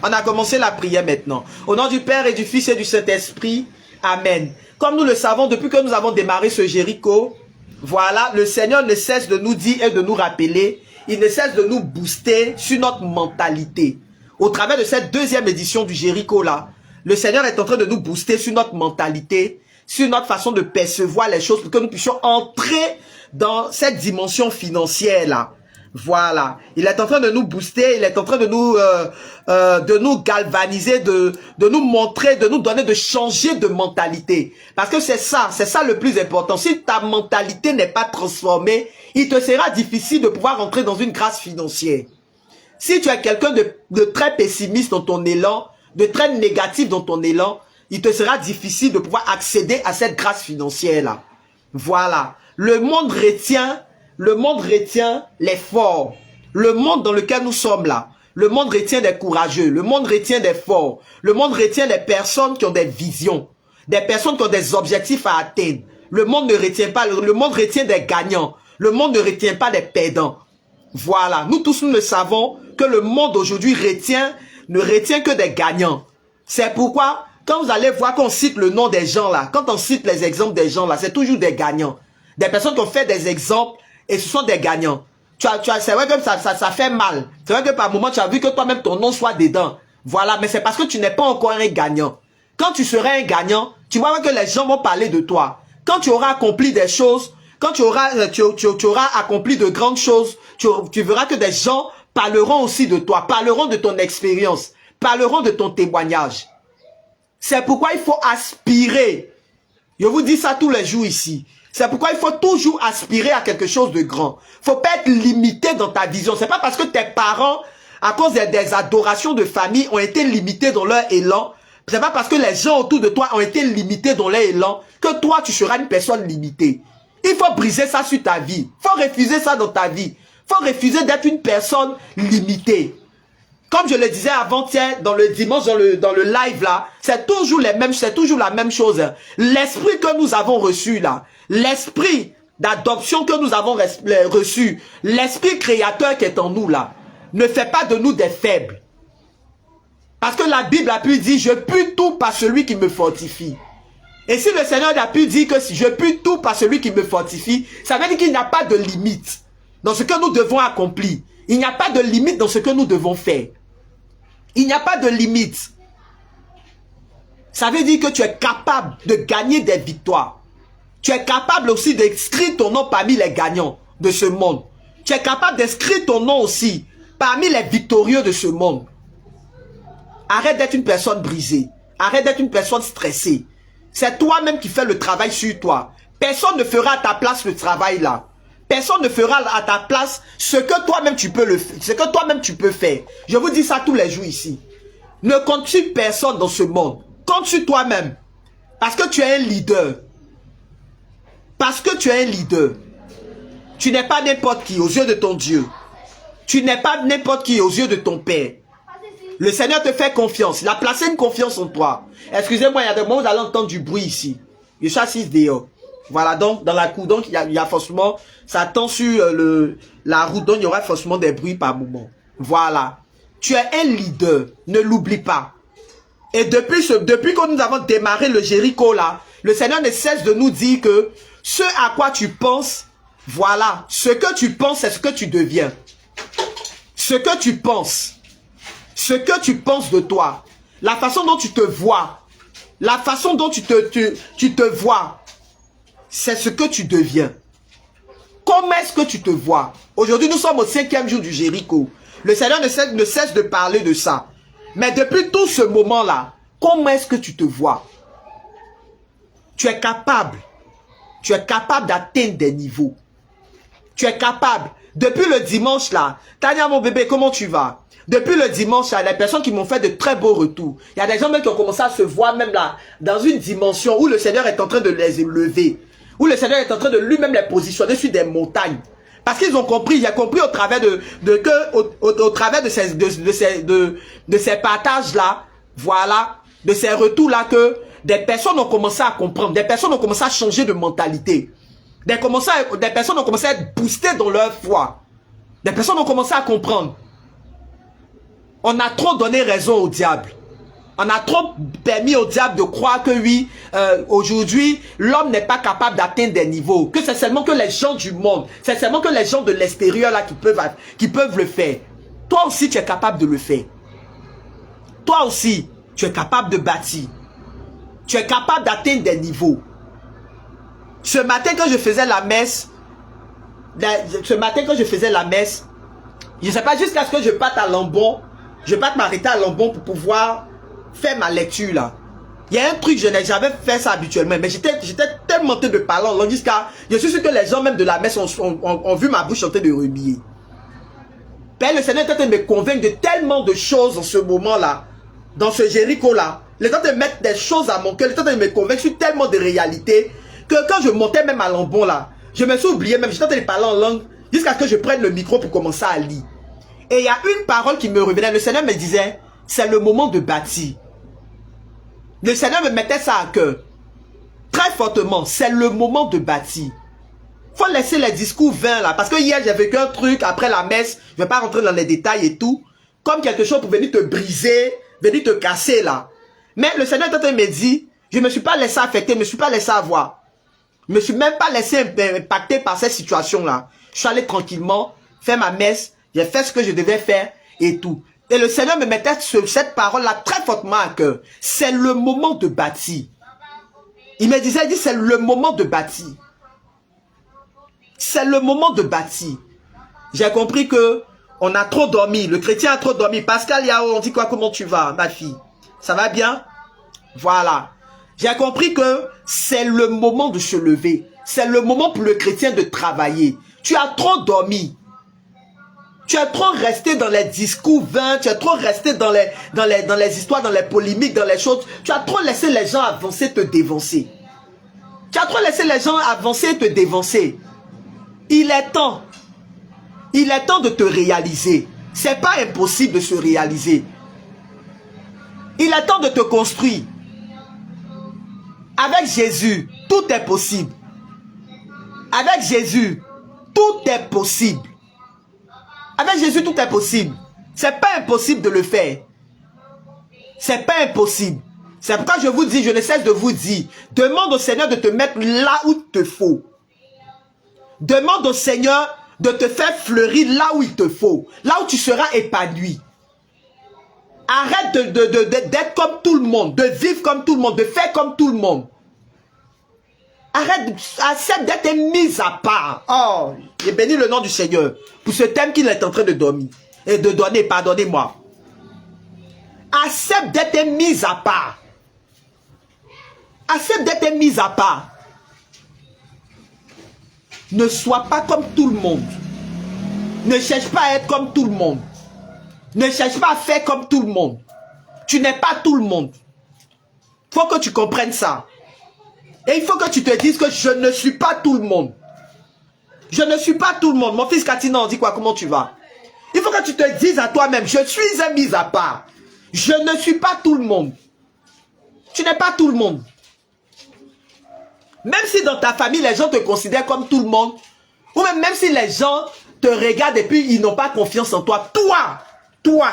On a commencé la prière maintenant. Au nom du Père et du Fils et du Saint-Esprit. Amen. Comme nous le savons, depuis que nous avons démarré ce Jéricho, voilà, le Seigneur ne cesse de nous dire et de nous rappeler. Il ne cesse de nous booster sur notre mentalité. Au travers de cette 2e édition du Jéricho là, le Seigneur est en train de nous booster sur notre mentalité, sur notre façon de percevoir les choses pour que nous puissions entrer dans cette dimension financière là. Voilà. Il est en train de nous booster, il est en train de nous galvaniser, de nous montrer, de nous donner, de changer de mentalité. Parce que c'est ça le plus important. Si ta mentalité n'est pas transformée, il te sera difficile de pouvoir entrer dans une grâce financière. Si tu es quelqu'un de très pessimiste dans ton élan, de très négatif dans ton élan, il te sera difficile de pouvoir accéder à cette grâce financière-là. Voilà. Le monde retient les forts. Le monde dans lequel nous sommes là, le monde retient des courageux, le monde retient des forts, le monde retient des personnes qui ont des visions. des personnes qui ont des objectifs à atteindre. Le monde ne retient pas, le monde retient des gagnants. Le monde ne retient pas des perdants. Voilà, nous tous nous le savons que le monde aujourd'hui ne retient que des gagnants. C'est pourquoi, quand vous allez voir qu'on cite le nom des gens là, quand on cite les exemples des gens là, c'est toujours des gagnants. Des personnes qui ont fait des exemples et ce sont des gagnants. C'est vrai que ça fait mal. C'est vrai que par moment tu as vu que toi-même ton nom soit dedans. Voilà, mais c'est parce que tu n'es pas encore un gagnant. Quand tu seras un gagnant, tu vois que les gens vont parler de toi. Quand tu auras accompli des choses, quand tu auras accompli de grandes choses, tu verras que des gens parleront aussi de toi, parleront de ton expérience, parleront de ton témoignage. C'est pourquoi il faut aspirer. Je vous dis ça tous les jours ici. C'est pourquoi il faut toujours aspirer à quelque chose de grand. Il ne faut pas être limité dans ta vision. C'est pas parce que tes parents, à cause des adorations de famille, ont été limités dans leur élan. C'est pas parce que les gens autour de toi ont été limités dans leur élan que toi, tu seras une personne limitée. Il faut briser ça sur ta vie. Il faut refuser ça dans ta vie. Il faut refuser d'être une personne limitée. Comme je le disais avant-hier, dans le dimanche, dans le live là, c'est toujours la même chose. L'esprit que nous avons reçu là, l'esprit d'adoption que nous avons reçu, l'esprit créateur qui est en nous là, ne fait pas de nous des faibles. Parce que la Bible a pu dire, je puis tout par celui qui me fortifie. Et si le Seigneur a pu dire que si je puis tout par celui qui me fortifie, ça veut dire qu'il n'y a pas de limite dans ce que nous devons accomplir. Il n'y a pas de limite dans ce que nous devons faire. Il n'y a pas de limite. Ça veut dire que tu es capable de gagner des victoires. Tu es capable aussi d'inscrire ton nom parmi les gagnants de ce monde. Tu es capable d'inscrire ton nom aussi parmi les victorieux de ce monde. Arrête d'être une personne brisée. Arrête d'être une personne stressée. C'est toi-même qui fais le travail sur toi. Personne ne fera à ta place le travail là. Personne ne fera à ta place ce que toi-même tu peux faire. Je vous dis ça tous les jours ici. Ne compte sur personne dans ce monde. Compte sur toi-même. Parce que tu es un leader. Parce que tu es un leader. Tu n'es pas n'importe qui aux yeux de ton Dieu. Tu n'es pas n'importe qui aux yeux de ton Père. Le Seigneur te fait confiance. Il a placé une confiance en toi. Excusez-moi, il y a des moments où vous allez entendre du bruit ici. Je suis assis dehors. Voilà, donc dans la cour, donc il y a forcément, ça tend sur la route, donc il y aura forcément des bruits par moment. Voilà. Tu es un leader, ne l'oublie pas. Et depuis que nous avons démarré le Jéricho là, le Seigneur ne cesse de nous dire que ce à quoi tu penses, voilà, ce que tu penses, c'est ce que tu deviens. Ce que tu penses de toi, la façon dont tu te vois, la façon dont tu te vois, c'est ce que tu deviens. Comment est-ce que tu te vois? Aujourd'hui, nous sommes au 5e jour du Jéricho. Le Seigneur ne cesse de parler de ça. Mais depuis tout ce moment-là, comment est-ce que tu te vois? Tu es capable. Tu es capable d'atteindre des niveaux. Tu es capable. Depuis le dimanche là, Tania mon bébé, comment tu vas? Depuis le dimanche, il y a des personnes qui m'ont fait de très beaux retours. Il y a des gens même qui ont commencé à se voir même là, dans une dimension où le Seigneur est en train de les élever. Où le Seigneur est en train de lui-même les positionner sur des montagnes. Parce qu'ils ont compris, il a compris au travers au travers de ces partages-là, voilà, de ces retours-là que des personnes ont commencé à comprendre, des personnes ont commencé à changer de mentalité. Des personnes ont commencé à être boostées dans leur foi. Des personnes ont commencé à comprendre. On a trop donné raison au diable. On a trop permis au diable de croire que oui, aujourd'hui, l'homme n'est pas capable d'atteindre des niveaux. Que c'est seulement que les gens du monde, c'est seulement que les gens de l'extérieur là qui peuvent le faire. Toi aussi, tu es capable de le faire. Toi aussi, tu es capable de bâtir. Tu es capable d'atteindre des niveaux. Ce matin, quand je faisais la messe, je ne sais pas, jusqu'à ce que je parte à Lambon, je parte m'arrêter à Lambon pour pouvoir faire ma lecture là. Il y a un truc, j'avais fait ça habituellement, mais j'étais tellement tenté de parler en langue jusqu'à... Je suis sûr que les gens même de la messe ont vu ma bouche en train de remuer. Père, le Seigneur est en train de me convaincre de tellement de choses en ce moment-là, dans ce Jéricho là. Il est en train de mettre des choses à mon cœur, il est en train de me convaincre sur tellement de réalités, que quand je montais même à Lambon là, je me suis oublié même, j'étais en train de parler en langue, jusqu'à ce que je prenne le micro pour commencer à lire. Et il y a une parole qui me revenait, le Seigneur me disait, c'est le moment de bâtir. Le Seigneur me mettait ça à cœur. très fortement, c'est le moment de bâtir. Faut laisser les discours vains là. Parce que hier, j'ai vécu un truc après la messe. Je vais pas rentrer dans les détails et tout. Comme quelque chose pour venir te briser, venir te casser là. Mais le Seigneur est en train de me dire, je ne me suis pas laissé affecter, je ne me suis pas laissé avoir. Je ne me suis même pas laissé impacter par cette situation-là. Je suis allé tranquillement, faire ma messe, j'ai fait ce que je devais faire et tout. Et le Seigneur me mettait cette parole-là très fortement à cœur. C'est le moment de bâtir. Il me disait, il dit, c'est le moment de bâtir. C'est le moment de bâtir. J'ai compris que on a trop dormi. Le chrétien a trop dormi. Pascal Yao, on dit quoi? Comment tu vas, ma fille? Ça va bien? Voilà. J'ai compris que c'est le moment de se lever. C'est le moment pour le chrétien de travailler. Tu as trop dormi. Tu es trop resté dans les discours vains. Tu es trop resté dans les histoires, dans les polémiques, dans les choses. Tu as trop laissé les gens avancer, te dévancer. Tu as trop laissé les gens avancer, te dévancer. Il est temps. Il est temps de te réaliser. C'est pas impossible de se réaliser. Il est temps de te construire. Avec Jésus, tout est possible. Avec Jésus, tout est possible. Avec Jésus, tout est possible. C'est pas impossible de le faire. C'est pas impossible. C'est pourquoi je vous dis, je ne cesse de vous dire, demande au Seigneur de te mettre là où il te faut. Demande au Seigneur de te faire fleurir là où il te faut. Là où tu seras épanoui. Arrête d'être comme tout le monde, de vivre comme tout le monde, de faire comme tout le monde. Arrête, accepte d'être mise à part. Oh, j'ai béni le nom du Seigneur pour ce thème qu'il est en train de dormir et de donner, pardonnez-moi. Accepte d'être mise à part. Accepte d'être mise à part. Ne sois pas comme tout le monde. Ne cherche pas à être comme tout le monde. Ne cherche pas à faire comme tout le monde. Tu n'es pas tout le monde. Il faut que tu comprennes ça. Et il faut que tu te dises que je ne suis pas tout le monde. Je ne suis pas tout le monde. Mon fils Katina, on dit quoi? Comment tu vas? Il faut que tu te dises à toi-même, je suis un mis à part. Je ne suis pas tout le monde. Tu n'es pas tout le monde. Même si dans ta famille, les gens te considèrent comme tout le monde, ou même si les gens te regardent et puis ils n'ont pas confiance en toi, toi,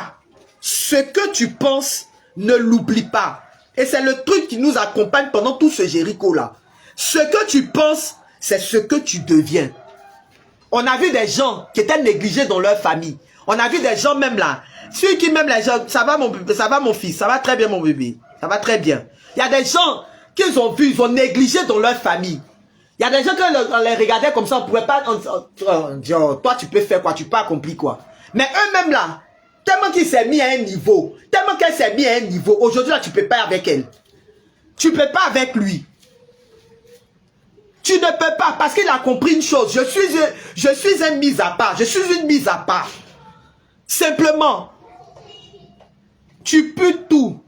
ce que tu penses, ne l'oublie pas. Et c'est le truc qui nous accompagne pendant tout ce Jéricho-là. Ce que tu penses, c'est ce que tu deviens. On a vu des gens qui étaient négligés dans leur famille. On a vu des gens même là. Ceux qui même les gens, ça va mon bébé, ça va mon fils, ça va très bien mon bébé. Ça va très bien. Il y a des gens qu'ils ont vus, ils ont négligé dans leur famille. Il y a des gens qu'on les regardait comme ça, on ne pouvait pas dire, toi tu peux faire quoi, tu peux accomplir quoi. Mais eux-mêmes là, tellement qu'il s'est mis à un niveau, tellement qu'elle s'est mis à un niveau, aujourd'hui là tu ne peux pas avec elle. Tu ne peux pas avec lui. Tu ne peux pas parce qu'il a compris une chose, je suis une mise à part, je suis une mise à part. Simplement, tu peux tout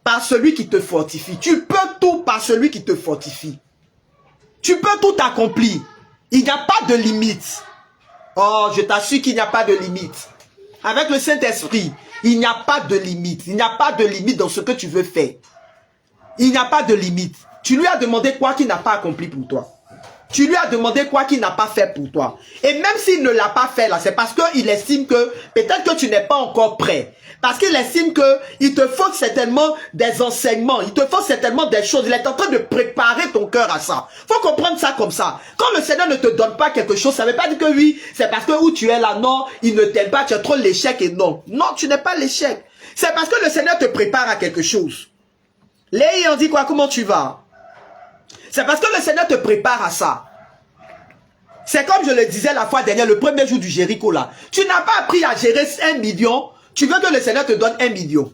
par celui qui te fortifie. Tu peux tout par celui qui te fortifie. Tu peux tout accomplir. Il n'y a pas de limite. Oh, je t'assure qu'il n'y a pas de limite. Avec le Saint-Esprit, il n'y a pas de limite. Il n'y a pas de limite dans ce que tu veux faire. Il n'y a pas de limite. Tu lui as demandé quoi qu'il n'a pas accompli pour toi. Tu lui as demandé quoi qu'il n'a pas fait pour toi. Et même s'il ne l'a pas fait là, c'est parce qu'il estime que peut-être que tu n'es pas encore prêt. Parce qu'il estime qu'il te faut certainement des enseignements. Il te faut certainement des choses. Il est en train de préparer ton cœur à ça. Il faut comprendre ça comme ça. Quand le Seigneur ne te donne pas quelque chose, ça ne veut pas dire que oui, c'est parce que où tu es là, non, il ne t'aime pas, tu as trop l'échec et non. Non, tu n'es pas l'échec. C'est parce que le Seigneur te prépare à quelque chose. Léa, on dit quoi? Comment tu vas? C'est parce que le Seigneur te prépare à ça. C'est comme je le disais la fois dernière, le premier jour du Jéricho là. Tu n'as pas appris à gérer 1 million. Tu veux que le Seigneur te donne 1 million.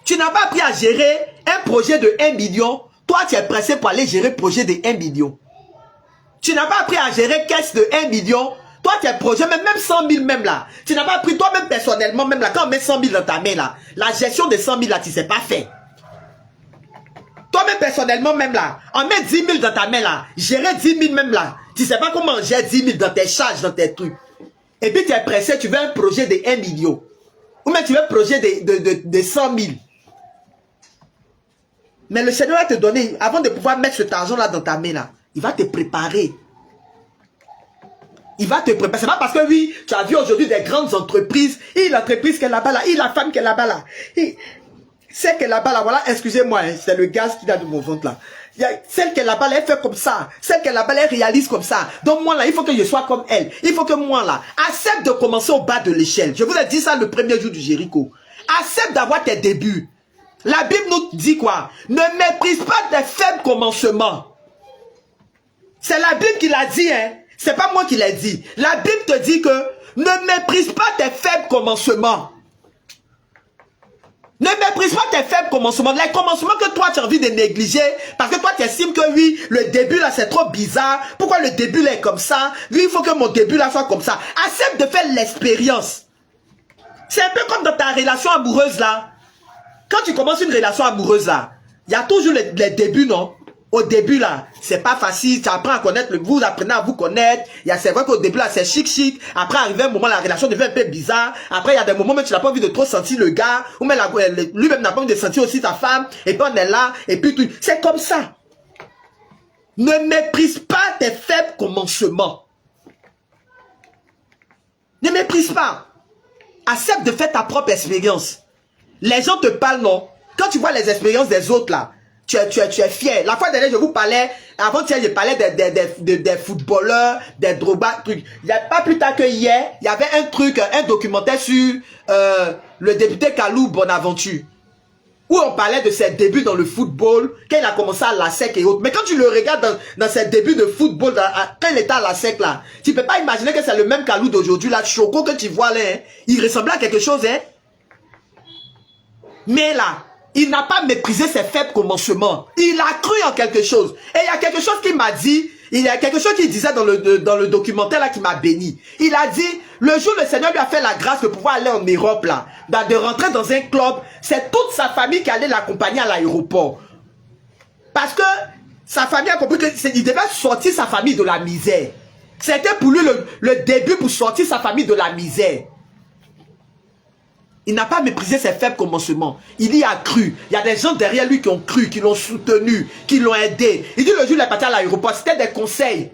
Tu n'as pas appris à gérer un projet de 1 million. Toi, tu es pressé pour aller gérer le projet de 1 million. Tu n'as pas appris à gérer caisse de 1 million. Toi, tu es projet, même 100 000 même là. Tu n'as pas appris toi-même personnellement, même là, quand on met 100 000 dans ta main là, la gestion de 100 000 là, tu ne sais pas faire. Toi-même personnellement même là, on met 10 000 dans ta main là, gérer 10 000 même là, tu ne sais pas comment gérer 10 000 dans tes charges, dans tes trucs. Et puis tu es pressé, tu veux un projet de 1 million. Ou même tu veux un projet de 100 000. Mais le Seigneur va te donner, avant de pouvoir mettre cet argent-là dans ta main, là, il va te préparer. Il va te préparer. C'est pas parce que oui, tu as vu aujourd'hui des grandes entreprises, et l'entreprise qui est là-bas, là, et la femme qui est là-bas, là. Celle qui est là-bas, là, voilà, excusez-moi, hein, c'est le gaz qui a de mon ventre, là. Celle qui est là-bas, elle fait comme ça. Celle qui est là-bas, elle réalise comme ça. Donc moi, là, il faut que je sois comme elle. Il faut que moi, là, accepte de commencer au bas de l'échelle. Je vous ai dit ça le premier jour du Jéricho. Accepte d'avoir tes débuts. La Bible nous dit quoi? Ne méprise pas tes faibles commencements. C'est la Bible qui l'a dit, hein. C'est pas moi qui l'ai dit. La Bible te dit que ne méprise pas tes faibles commencements. Ne méprise pas tes faibles commencements. Les commencements que toi tu as envie de négliger parce que toi tu estimes que oui, le début là c'est trop bizarre. Pourquoi le début là est comme ça? Oui, il faut que mon début là soit comme ça. Accepte de faire l'expérience. C'est un peu comme dans ta relation amoureuse là. Quand tu commences une relation amoureuse là, il y a toujours les débuts, non? Au début là, c'est pas facile, tu apprends à connaître, vous apprenez à vous connaître. C'est vrai qu'au début là, c'est chic. Après, arrivé un moment, la relation devient un peu bizarre. Après, il y a des moments où tu n'as pas envie de trop sentir le gars, ou même lui-même n'a pas envie de sentir aussi ta femme, et puis on est là, et puis tout. C'est comme ça. Ne méprise pas tes faibles commencements. Ne méprise pas. Accepte de faire ta propre expérience. Les gens te parlent, non? Quand tu vois les expériences des autres là, tu es fier. La fois dernière, je vous parlais, avant-hier, je parlais des footballeurs, des Drogba, trucs. Il n'y a pas plus tard que hier, il y avait un documentaire sur le député Kalou Bonaventure, où on parlait de ses débuts dans le football, quand il a commencé à la sec et autres. Mais quand tu le regardes dans ses débuts de football, quand il était à la sec là, tu peux pas imaginer que c'est le même Kalou d'aujourd'hui, là, Choco que tu vois là, hein. Il ressemblait à quelque chose, hein. Mais là, il n'a pas méprisé ses faibles commencements. Il a cru en quelque chose. Et il y a quelque chose qu'il m'a dit. Il y a quelque chose qu'il disait dans le documentaire là qui m'a béni. Il a dit, le jour où le Seigneur lui a fait la grâce de pouvoir aller en Europe là, de rentrer dans un club, c'est toute sa famille qui allait l'accompagner à l'aéroport. Parce que sa famille a compris qu'il devait sortir sa famille de la misère. C'était pour lui le début pour sortir sa famille de la misère. Il n'a pas méprisé ses faibles commencements. Il y a cru. Il y a des gens derrière lui qui ont cru, qui l'ont soutenu, qui l'ont aidé. Il dit le jour où il est parti à l'aéroport, c'était des conseils.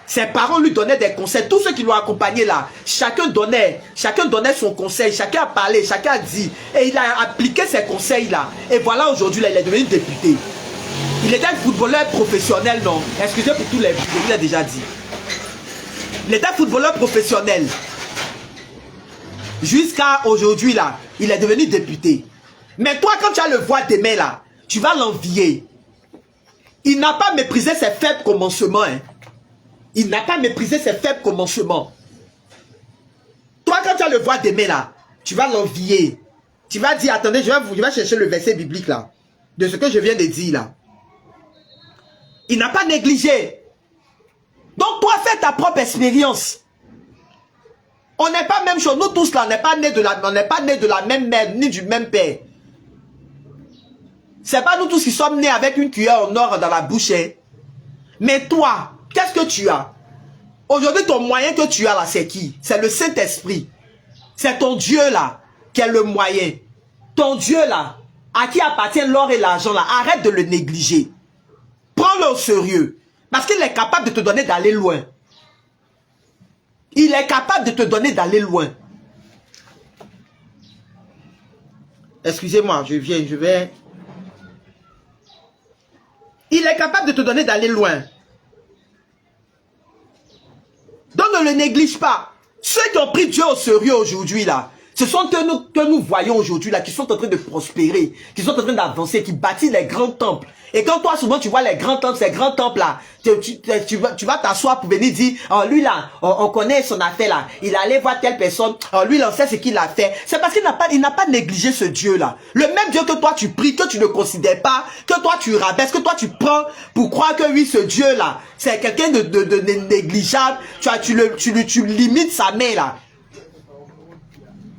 Ses parents lui donnaient des conseils. Tous ceux qui l'ont accompagné là, chacun donnait son conseil. Chacun a parlé, chacun a dit. Et il a appliqué ces conseils là. Et voilà aujourd'hui, il est devenu député. Il était un footballeur professionnel, non? Excusez pour tous les... Je vous l'ai déjà dit. Il était un footballeur professionnel. Jusqu'à aujourd'hui, là, il est devenu député. Mais toi, quand tu vas le voir demain, là, tu vas l'envier. Il n'a pas méprisé ses faibles commencements. Hein. Il n'a pas méprisé ses faibles commencements. Toi, quand tu vas le voir demain, là, tu vas l'envier. Tu vas dire, attendez, je vais chercher le verset biblique, là, de ce que je viens de dire, là. Il n'a pas négligé. Donc, toi, fais ta propre expérience. On n'est pas même chose. Nous tous là, on n'est pas nés de la même mère, ni du même père. C'est pas nous tous qui sommes nés avec une cuillère en or dans la bouche. Hein. Mais toi, qu'est-ce que tu as? Aujourd'hui, ton moyen que tu as là, c'est qui? C'est le Saint-Esprit. C'est ton Dieu là, qui est le moyen. Ton Dieu là, à qui appartient l'or et l'argent là, arrête de le négliger. Prends-le au sérieux. Parce qu'il est capable de te donner d'aller loin. Il est capable de te donner d'aller loin. Excusez-moi, je vais... Il est capable de te donner d'aller loin. Donc ne le néglige pas. Ceux qui ont pris Dieu au sérieux aujourd'hui là, ce sont que nous voyons aujourd'hui là, qui sont en train de prospérer, qui sont en train d'avancer, qui bâtissent les grands temples. Et quand toi souvent tu vois les grands temples, ces grands temples là, tu vas t'asseoir pour venir dire, oh lui là, on connaît son affaire là, il allait voir telle personne, oh lui là on sait ce qu'il a fait. C'est parce qu'il n'a pas négligé ce Dieu là. Le même Dieu que toi tu pries, que tu ne considères pas, que toi tu rabaisses, que toi tu prends pour croire que oui ce Dieu là, c'est quelqu'un de négligeable, tu limites sa main là.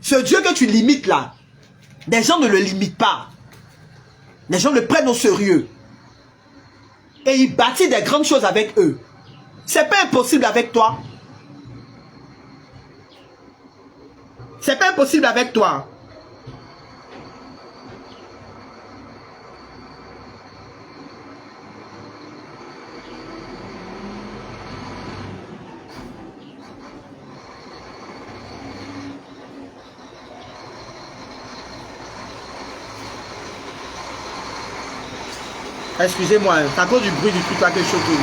Ce Dieu que tu limites là, des gens ne le limitent pas. Les gens le prennent au sérieux. Et il bâtit des grandes choses avec eux. C'est pas impossible avec toi. C'est pas impossible avec toi. Excusez-moi, c'est à cause du bruit du truc là que je suis autour.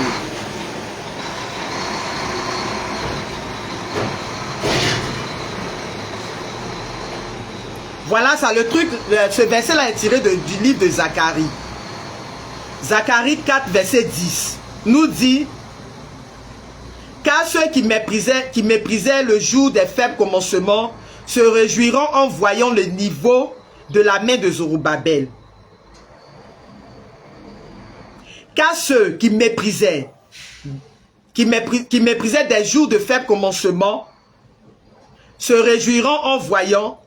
Voilà ça, le truc, ce verset là est tiré du livre de Zacharie. Zacharie 4, verset 10, nous dit: car ceux qui méprisaient le jour des faibles commencements se réjouiront en voyant le niveau de la main de Zorobabel. Car ceux qui méprisaient des jours de faible commencement se réjouiront en voyant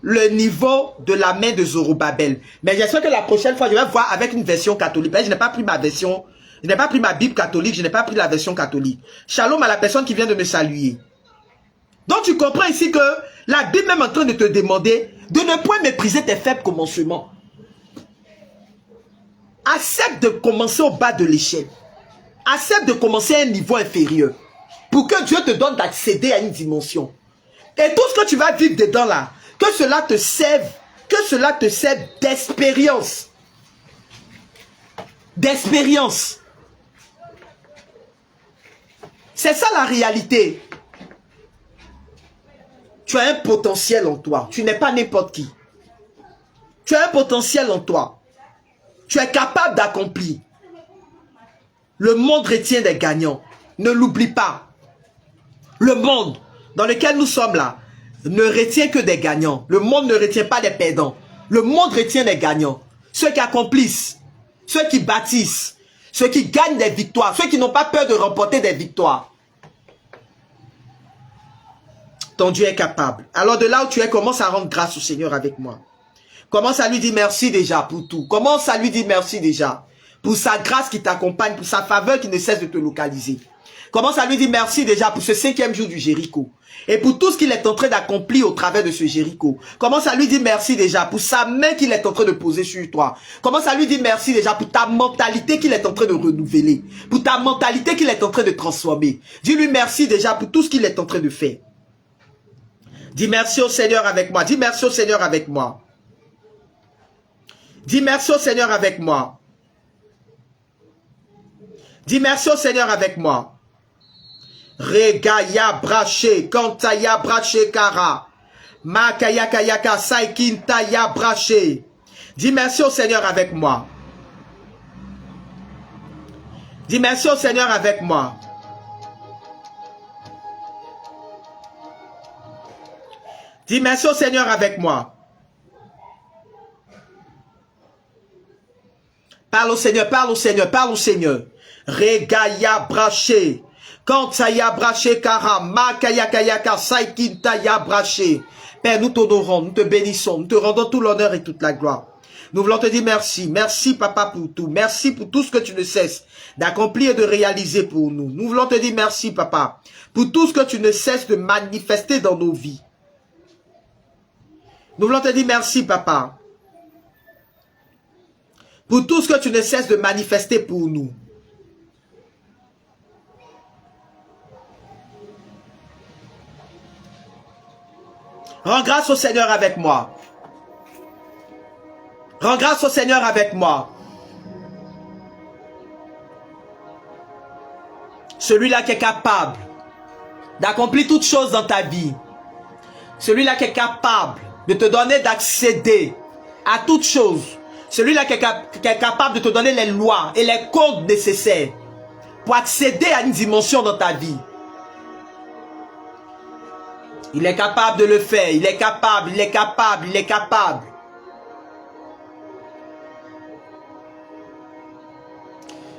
le niveau de la main de Zorobabel. Mais j'espère que la prochaine fois, je vais voir avec une version catholique. Je n'ai pas pris ma version, je n'ai pas pris ma Bible catholique, je n'ai pas pris la version catholique. Shalom à la personne qui vient de me saluer. Donc tu comprends ici que la Bible est même en train de te demander de ne point mépriser tes faibles commencements. Accepte de commencer au bas de l'échelle. Accepte de commencer à un niveau inférieur. Pour que Dieu te donne d'accéder à une dimension. Et tout ce que tu vas vivre dedans là, que cela te serve d'expérience. D'expérience. C'est ça la réalité. Tu as un potentiel en toi. Tu n'es pas n'importe qui. Tu as un potentiel en toi. Tu es capable d'accomplir. Le monde retient des gagnants. Ne l'oublie pas. Le monde dans lequel nous sommes là ne retient que des gagnants. Le monde ne retient pas des perdants. Le monde retient des gagnants. Ceux qui accomplissent, ceux qui bâtissent, ceux qui gagnent des victoires, ceux qui n'ont pas peur de remporter des victoires. Ton Dieu est capable. Alors de là où tu es, commence à rendre grâce au Seigneur avec moi. Commence à lui dire merci déjà pour tout. Commence à lui dire merci déjà pour sa grâce qui t'accompagne, pour sa faveur qui ne cesse de te localiser. Commence à lui dire merci déjà pour ce 5e jour du Jéricho. Et pour tout ce qu'il est en train d'accomplir au travers de ce Jéricho. Commence à lui dire merci déjà pour sa main qu'il est en train de poser sur toi. Commence à lui dire merci déjà pour ta mentalité qu'il est en train de renouveler. Pour ta mentalité qu'il est en train de transformer. Dis-lui merci déjà pour tout ce qu'il est en train de faire. Dis merci au Seigneur avec moi. Dis merci au Seigneur avec moi. Dis merci au Seigneur avec moi. Dis merci au Seigneur avec moi. Regaya braché, kantaya braché kara. Makaya kayaka saikintaya braché. Dis merci au Seigneur avec moi. Dis merci au Seigneur avec moi. Dis merci au Seigneur avec moi. Parle au Seigneur, parle au Seigneur, parle au Seigneur. Regaya braché. Kantaya braché kara, makaya kayaka saikintaya braché. Père, nous t'honorons, nous te bénissons, nous te rendons tout l'honneur et toute la gloire. Nous voulons te dire merci. Merci, Papa, pour tout. Merci pour tout ce que tu ne cesses d'accomplir et de réaliser pour nous. Nous voulons te dire merci, Papa, pour tout ce que tu ne cesses de manifester dans nos vies. Nous voulons te dire merci, Papa, pour tout ce que tu ne cesses de manifester pour nous. Rends grâce au Seigneur avec moi. Rends grâce au Seigneur avec moi. Celui-là qui est capable d'accomplir toutes choses dans ta vie. Celui-là qui est capable de te donner d'accéder à toutes choses. Celui-là qui est capable de te donner les lois et les codes nécessaires pour accéder à une dimension dans ta vie. Il est capable de le faire. Il est capable, il est capable, il est capable.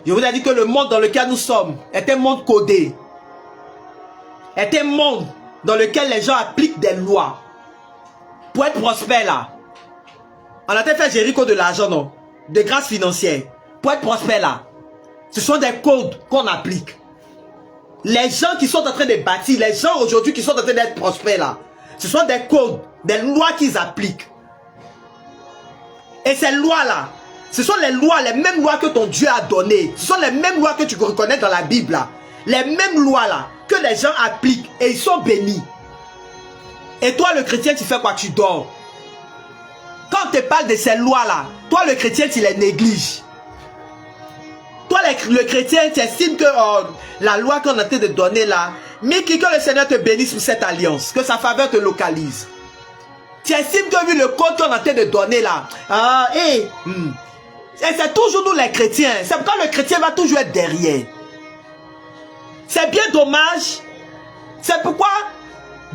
Je vous ai dit que le monde dans lequel nous sommes est un monde codé. Est un monde dans lequel les gens appliquent des lois. Pour être prospère là. On a fait Jéricho de l'argent, non? De grâce financière. Pour être prospère là. Ce sont des codes qu'on applique. Les gens qui sont en train de bâtir, les gens aujourd'hui qui sont en train d'être prospères là, ce sont des codes, des lois qu'ils appliquent. Et ces lois là, ce sont les lois, les mêmes lois que ton Dieu a données. Ce sont les mêmes lois que tu reconnais dans la Bible là. Les mêmes lois là, que les gens appliquent et ils sont bénis. Et toi le chrétien, tu fais quoi? Tu dors. Quand on te parle de ces lois là, Toi, le chrétien, tu les négliges. Toi, le chrétien, tu estimes que la loi qu'on a été de donner là, mais que le Seigneur te bénisse pour cette alliance, que sa faveur te localise. Tu estimes que vu le code qu'on a été de donner là, et c'est toujours nous les chrétiens. C'est pourquoi le chrétien va toujours être derrière. C'est bien dommage. C'est pourquoi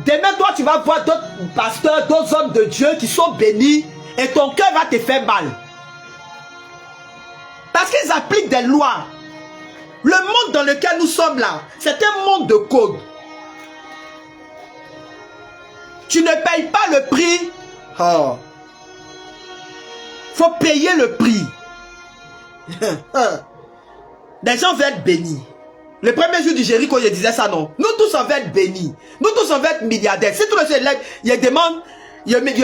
demain, toi, tu vas voir d'autres pasteurs, d'autres hommes de Dieu qui sont bénis et ton cœur va te faire mal. Parce qu'ils appliquent des lois. Le monde dans lequel nous sommes là, c'est un monde de code. Tu ne payes pas le prix. Oh. Faut payer le prix. Des gens veulent être bénis. Le premier jour du Jéricho, je disais ça, non. Nous tous, on veut être bénis. Nous tous, on veut être milliardaires. Si tout le monde lève, il demande, il met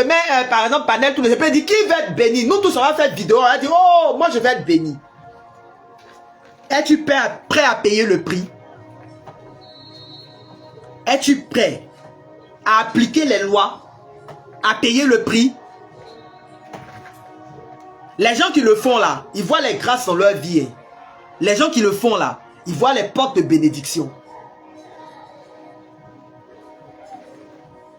par exemple, panel, tout le monde dit, qui veut être béni? Nous tous, on va faire vidéo, on va dire, oh, moi, je vais être béni. Es-tu prêt à payer le prix? Es-tu prêt à appliquer les lois, à payer le prix? Les gens qui le font là, ils voient les grâces dans leur vie. Les gens qui le font là, ils voient les portes de bénédiction.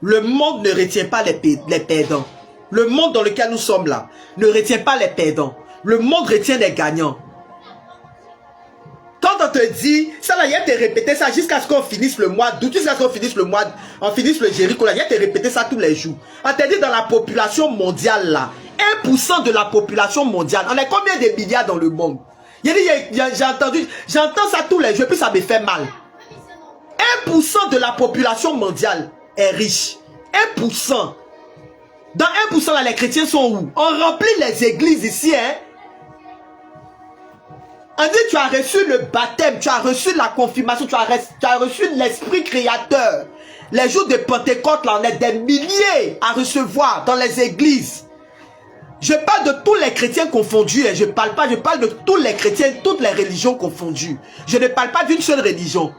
Le monde ne retient pas les perdants. Le monde dans lequel nous sommes là ne retient pas les perdants. Le monde retient les gagnants. Quand on te dit, ça là, il y a te répéter ça jusqu'à ce qu'on finisse le mois d'août, jusqu'à ce qu'on finisse le mois, on finisse le Jéricho là, il y a te répéter ça tous les jours. On te dit dans la population mondiale là, 1% de la population mondiale, on est combien de milliards dans le monde? J'entends ça tous les jours, puis ça me fait mal. 1% de la population mondiale est riche. 1%. Dans 1% là, les chrétiens sont où? On remplit les églises ici, hein? On dit tu as reçu le baptême, tu as reçu la confirmation, tu as reçu l'esprit créateur. Les jours de Pentecôte, là, on est des milliers à recevoir dans les églises. Je parle de tous les chrétiens confondus. Et je parle de tous les chrétiens, toutes les religions confondues. Je ne parle pas d'une seule religion.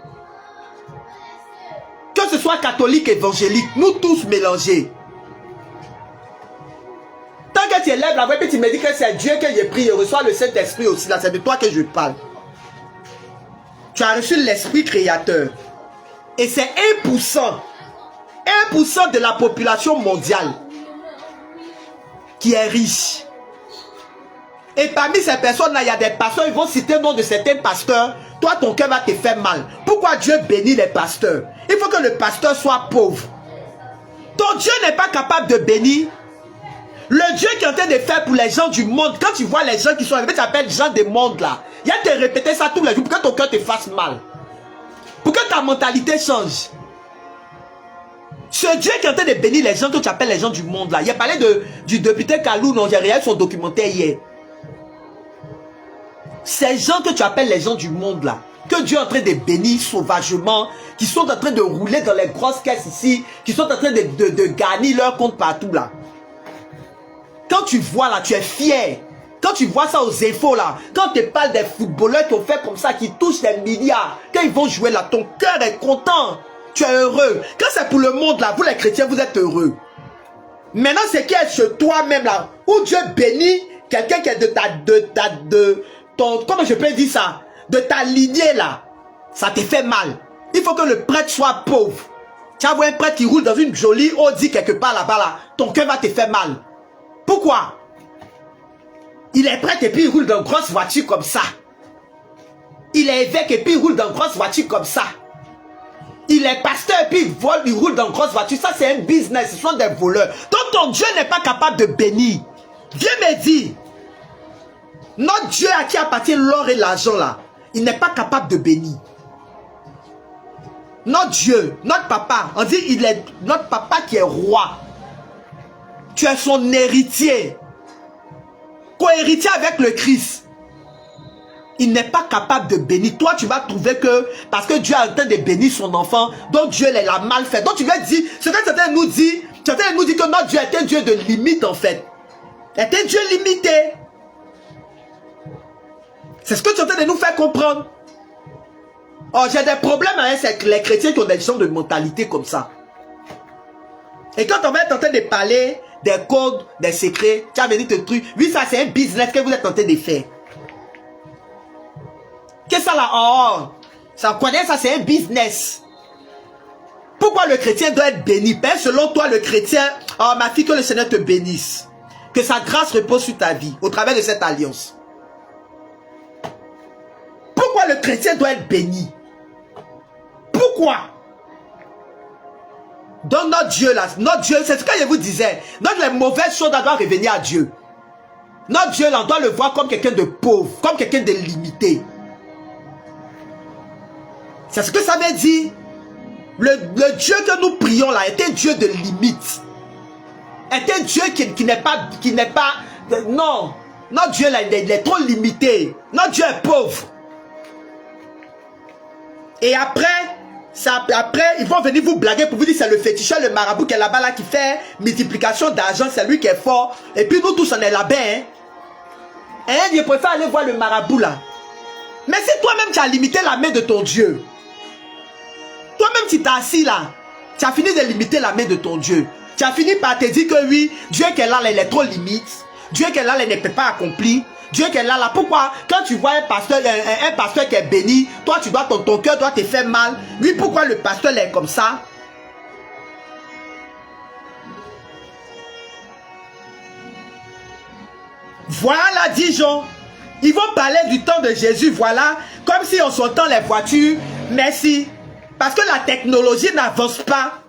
Que ce soit catholique, évangélique, nous tous mélangés. Tant que tu élèves la voix et tu me dis que c'est Dieu que j'ai pris, je reçois le Saint-Esprit aussi. Là, c'est de toi que je parle. Tu as reçu l'Esprit créateur. Et c'est 1%. 1% de la population mondiale qui est riche. Et parmi ces personnes-là, il y a des pasteurs, ils vont citer le nom de certains pasteurs. Toi, ton cœur va te faire mal. Pourquoi Dieu bénit les pasteurs? Il faut que le pasteur soit pauvre. Ton Dieu n'est pas capable de bénir. Le Dieu qui est en train de faire pour les gens du monde, quand tu vois les gens qui sont arrivés, tu appelles gens du monde là. Il y a de répéter ça tous les jours pour que ton cœur te fasse mal. Pour que ta mentalité change. Ce Dieu qui est en train de bénir les gens que tu appelles les gens du monde là. Il a parlé du député Kalou, non, j'ai regardé son documentaire hier. Ces gens que tu appelles les gens du monde là, que Dieu est en train de bénir sauvagement, qui sont en train de rouler dans les grosses caisses ici, qui sont en train de gagner leur compte partout là. Quand tu vois là, tu es fier. Quand tu vois ça aux infos là, quand tu parles des footballeurs qui ont fait comme ça, qui touchent des milliards, quand ils vont jouer là, ton cœur est content. Tu es heureux. Quand c'est pour le monde là, vous les chrétiens, vous êtes heureux. Maintenant, c'est qui est chez toi-même là, où Dieu bénit quelqu'un qui est comment je peux dire ça? De ta lignée là. Ça te fait mal. Il faut que le prêtre soit pauvre. Tu as vu un prêtre qui roule dans une jolie Audi quelque part là-bas là, ton cœur va te faire mal. Pourquoi? Il est prêtre et puis il roule dans une grosse voiture comme ça. Il est évêque et puis il roule dans une grosse voiture comme ça. Il est pasteur et puis il roule dans une grosse voiture. Ça c'est un business, ce sont des voleurs. Donc ton Dieu n'est pas capable de bénir. Viens me dire, notre Dieu à qui appartient l'or et l'argent là, il n'est pas capable de bénir. Notre Dieu, notre papa, on dit il est notre papa qui est roi. Tu es son héritier. Co-héritier avec le Christ. Il n'est pas capable de bénir. Toi, tu vas trouver que, parce que Dieu est en train de bénir son enfant, donc Dieu l'a mal fait. Donc tu vas dire, ce que certains nous disent que notre Dieu est un Dieu de limite en fait. Est un Dieu limité. C'est ce que tu es en train de nous faire comprendre. Oh, j'ai des problèmes avec les chrétiens qui ont des gens de mentalité comme ça. Et quand on va être en train de parler des codes, des secrets. Tu as venu te truc. Oui, ça c'est un business que vous êtes en train de faire. Qu'est-ce que ça là? Oh, ça connaît, ça c'est un business. Pourquoi le chrétien doit être béni? Père, selon toi, le chrétien, oh ma fille, que le Seigneur te bénisse. Que sa grâce repose sur ta vie, au travers de cette alliance. Pourquoi le chrétien doit être béni? Pourquoi? Donc notre Dieu là, notre Dieu, c'est ce que je vous disais. Donc les mauvaises choses doivent revenir à Dieu. Notre Dieu là, on doit le voir comme quelqu'un de pauvre, comme quelqu'un de limité. C'est ce que ça veut dire. Le Dieu que nous prions là est un Dieu de limite. Est un Dieu qui n'est pas... Non. Notre Dieu là, il est trop limité. Notre Dieu est pauvre. Et après, ils vont venir vous blaguer pour vous dire c'est le féticheur, le marabout qui est là-bas là, qui fait multiplication d'argent, c'est lui qui est fort. Et puis nous tous on est là-bas. Je préfère aller voir le marabout là. Mais si toi-même tu as limité la main de ton Dieu, toi-même tu t'as assis là, tu as fini de limiter la main de ton Dieu. Tu as fini par te dire que oui, Dieu qui est là, il est trop limite. Dieu qui est là, il ne peut pas accomplir. Dieu qui est là, pourquoi quand tu vois un pasteur qui est béni, toi tu dois, ton cœur doit te faire mal. Oui, pourquoi le pasteur est comme ça? Voilà, dit Jean. Ils vont parler du temps de Jésus, voilà, comme si on s'entend les voitures. Merci. Parce que la technologie n'avance pas.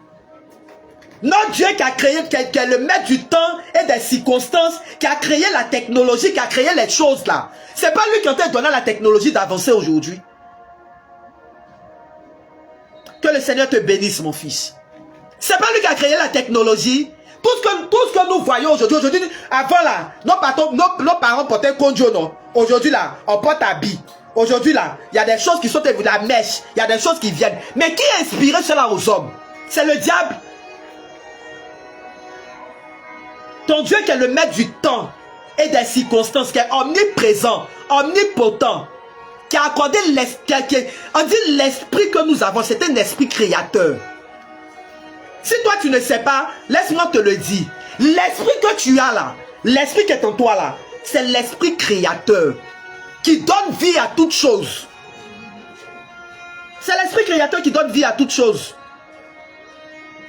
Notre Dieu qui a créé, qui est le maître du temps et des circonstances, qui a créé la technologie, qui a créé les choses là. C'est pas lui qui a donné à la technologie d'avancer aujourd'hui. Que le Seigneur te bénisse, mon fils. C'est pas lui qui a créé la technologie. Tout ce que nous voyons aujourd'hui, avant là, nos parents portaient conjo, non. Aujourd'hui là, on porte habit. Aujourd'hui là, il y a des choses qui sont la mèche, il y a des choses qui viennent. Mais qui a inspiré cela aux hommes? C'est le diable. Ton Dieu qui est le maître du temps et des circonstances, qui est omniprésent, omnipotent, qui a accordé l'esprit, on dit l'esprit que nous avons, c'est un esprit créateur. Si toi tu ne sais pas, laisse-moi te le dire. L'esprit que tu as là, l'esprit qui est en toi là, c'est l'esprit créateur qui donne vie à toute chose. C'est l'esprit créateur qui donne vie à toute chose.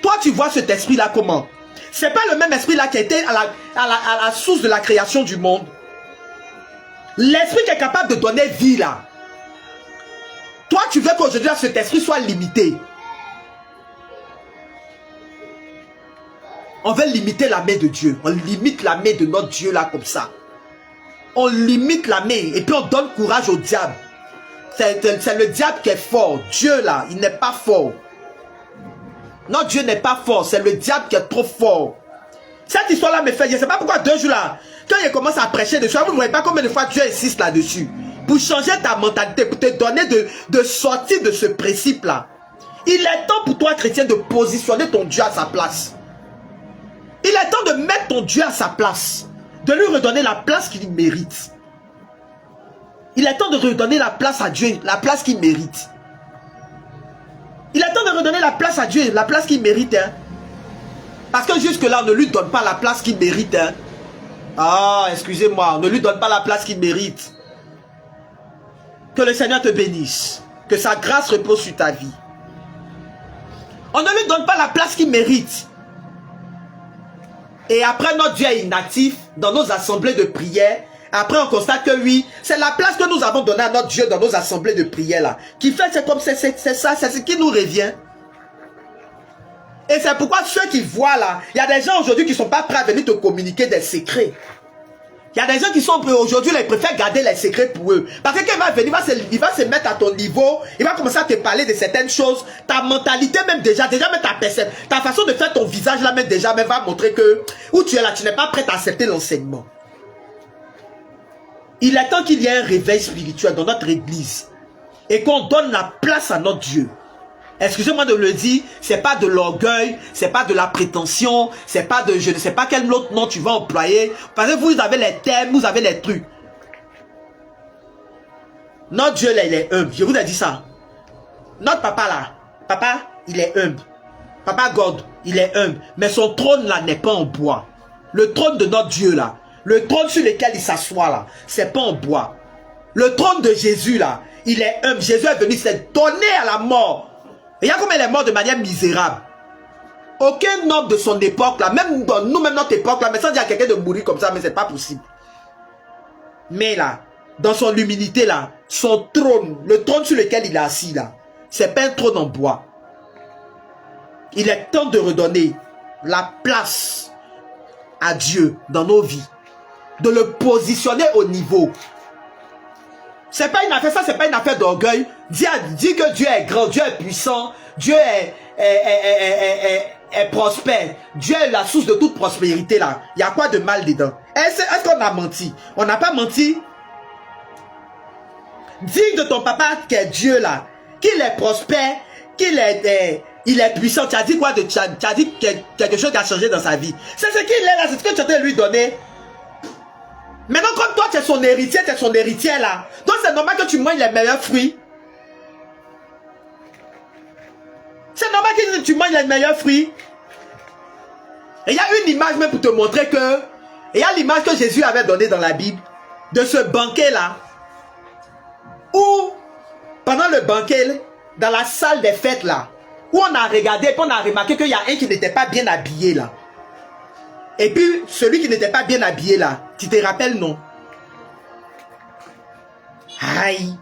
Toi tu vois cet esprit là comment? C'est pas le même esprit là qui a été à la source de la création du monde. L'esprit qui est capable de donner vie là. Toi tu veux qu'aujourd'hui cet esprit soit limité. On veut limiter la main de Dieu. On limite la main de notre Dieu là comme ça. On limite la main et puis on donne courage au diable. C'est le diable qui est fort. Dieu là, il n'est pas fort. Notre Dieu n'est pas fort, c'est le diable qui est trop fort. Cette histoire-là me fait, je ne sais pas pourquoi 2 jours là, quand il commence à prêcher dessus, vous ne voyez pas combien de fois Dieu insiste là-dessus. Pour changer ta mentalité, pour te donner de sortir de ce principe-là. Il est temps pour toi, chrétien, de positionner ton Dieu à sa place. Il est temps de mettre ton Dieu à sa place. De lui redonner la place qu'il mérite. Il est temps de redonner la place à Dieu, la place qu'il mérite. Il est temps de redonner la place à Dieu, la place qu'il mérite. Hein. Parce que jusque-là, on ne lui donne pas la place qu'il mérite. Hein. Ah, excusez-moi, on ne lui donne pas la place qu'il mérite. Que le Seigneur te bénisse. Que sa grâce repose sur ta vie. On ne lui donne pas la place qu'il mérite. Et après, notre Dieu est inactif dans nos assemblées de prière. Après, on constate que oui, c'est la place que nous avons donnée à notre Dieu dans nos assemblées de prière là. Qui fait, c'est comme c'est ça, c'est ce qui nous revient. Et c'est pourquoi ceux qui voient là, il y a des gens aujourd'hui qui ne sont pas prêts à venir te communiquer des secrets. Il y a des gens qui sont aujourd'hui, ils préfèrent garder les secrets pour eux. Parce qu'il va venir, il va se mettre à ton niveau, il va commencer à te parler de certaines choses. Ta mentalité même déjà même ta perception, ta façon de faire ton visage là même déjà même va montrer que où tu es là, tu n'es pas prêt à accepter l'enseignement. Il est temps qu'il y ait un réveil spirituel dans notre église et qu'on donne la place à notre Dieu. Excusez-moi de le dire, c'est pas de l'orgueil, c'est pas de la prétention, c'est pas de je ne sais pas quel autre nom tu vas employer, parce que vous avez les termes, vous avez les trucs. Notre Dieu là, il est humble, je vous ai dit ça. Notre papa là, papa, il est humble. Papa God, il est humble, mais son trône là n'est pas en bois. Le trône de notre Dieu là, le trône sur lequel il s'assoit là, c'est pas en bois. Le trône de Jésus là, il est humble. Jésus est venu s'est donné à la mort. Et il y a comme il est mort de manière misérable. Aucun homme de son époque là, même dans nous-mêmes notre époque là, mais sans dire à quelqu'un de mourir comme ça, mais c'est pas possible. Mais là, dans son humilité là, son trône, le trône sur lequel il est assis là, c'est pas un trône en bois. Il est temps de redonner la place à Dieu dans nos vies, de le positionner au niveau. C'est pas une affaire, ça c'est pas une affaire d'orgueil. Dis que Dieu est grand, Dieu est puissant, Dieu est prospère. Dieu est la source de toute prospérité là. Il y a quoi de mal dedans? Est-ce qu'on a menti? On n'a pas menti. Dis de ton papa qui est Dieu là, qu'il est prospère, qu'il est, il est puissant. Tu as dit quoi de, tu as dit quelque chose qui a changé dans sa vie. C'est ce qu'il est là, c'est ce que tu as de lui donner. Maintenant, comme toi, tu es son héritier, là. Donc, c'est normal que tu manges les meilleurs fruits. C'est normal que tu manges les meilleurs fruits. Et il y a une image même pour te montrer que... Il y a l'image que Jésus avait donnée dans la Bible. De ce banquet-là. Où, pendant le banquet, dans la salle des fêtes, là. Où on a regardé, puis on a remarqué qu'il y a un qui n'était pas bien habillé, là. Et puis, celui qui n'était pas bien habillé là, tu te rappelles, non? Aïe!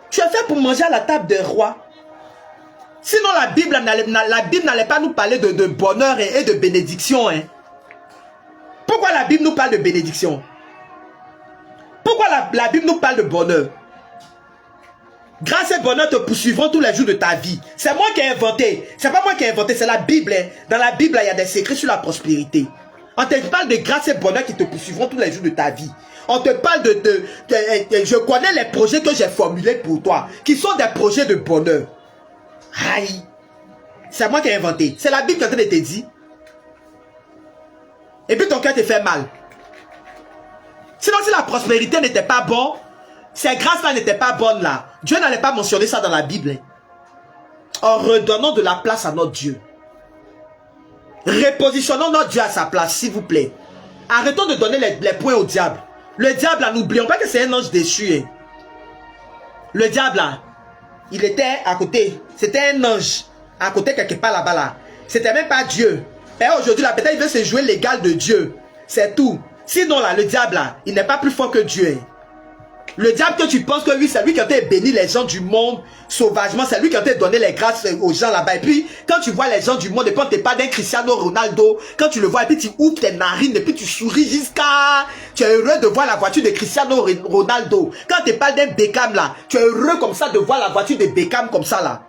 Tu es fait pour manger à la table des rois. Sinon, la Bible n'allait pas nous parler de bonheur et de bénédiction. Hein? Pourquoi la Bible nous parle de bénédiction? Pourquoi la Bible nous parle de bonheur? Grâce et bonheur te poursuivront tous les jours de ta vie. C'est moi qui ai inventé. C'est pas moi qui ai inventé, c'est la Bible. Hein? Dans la Bible, il y a des secrets sur la prospérité. On te parle de grâce et bonheur qui te poursuivront tous les jours de ta vie. On te parle je connais les projets que j'ai formulés pour toi, qui sont des projets de bonheur. Aïe! C'est moi qui ai inventé. C'est la Bible qui est en train de te dire. Et puis ton cœur te fait mal. Sinon, si la prospérité n'était pas bonne, ces grâces-là n'étaient pas bonnes là, Dieu n'allait pas mentionner ça dans la Bible. Hein. En redonnant de la place à notre Dieu. Repositionnons notre Dieu à sa place, s'il vous plaît. Arrêtons de donner les points au diable. Le diable, là, n'oublions pas que c'est un ange déchu. Hein. Le diable, là, il était à côté. C'était un ange à côté quelque part là-bas. Là. C'était même pas Dieu. Et aujourd'hui, là, peut-être il veut se jouer l'égal de Dieu. C'est tout. Sinon, là, le diable, là, il n'est pas plus fort que Dieu. Hein. Le diable que tu penses que lui, c'est lui qui a béni les gens du monde sauvagement, c'est lui qui a donné les grâces aux gens là-bas. Et puis, quand tu vois les gens du monde, et puis on te parle d'un Cristiano Ronaldo, quand tu le vois, et puis tu ouvres tes narines, et puis tu souris jusqu'à... Tu es heureux de voir la voiture de Cristiano Ronaldo. Quand on te parle d'un Beckham là, tu es heureux comme ça de voir la voiture de Beckham comme ça là.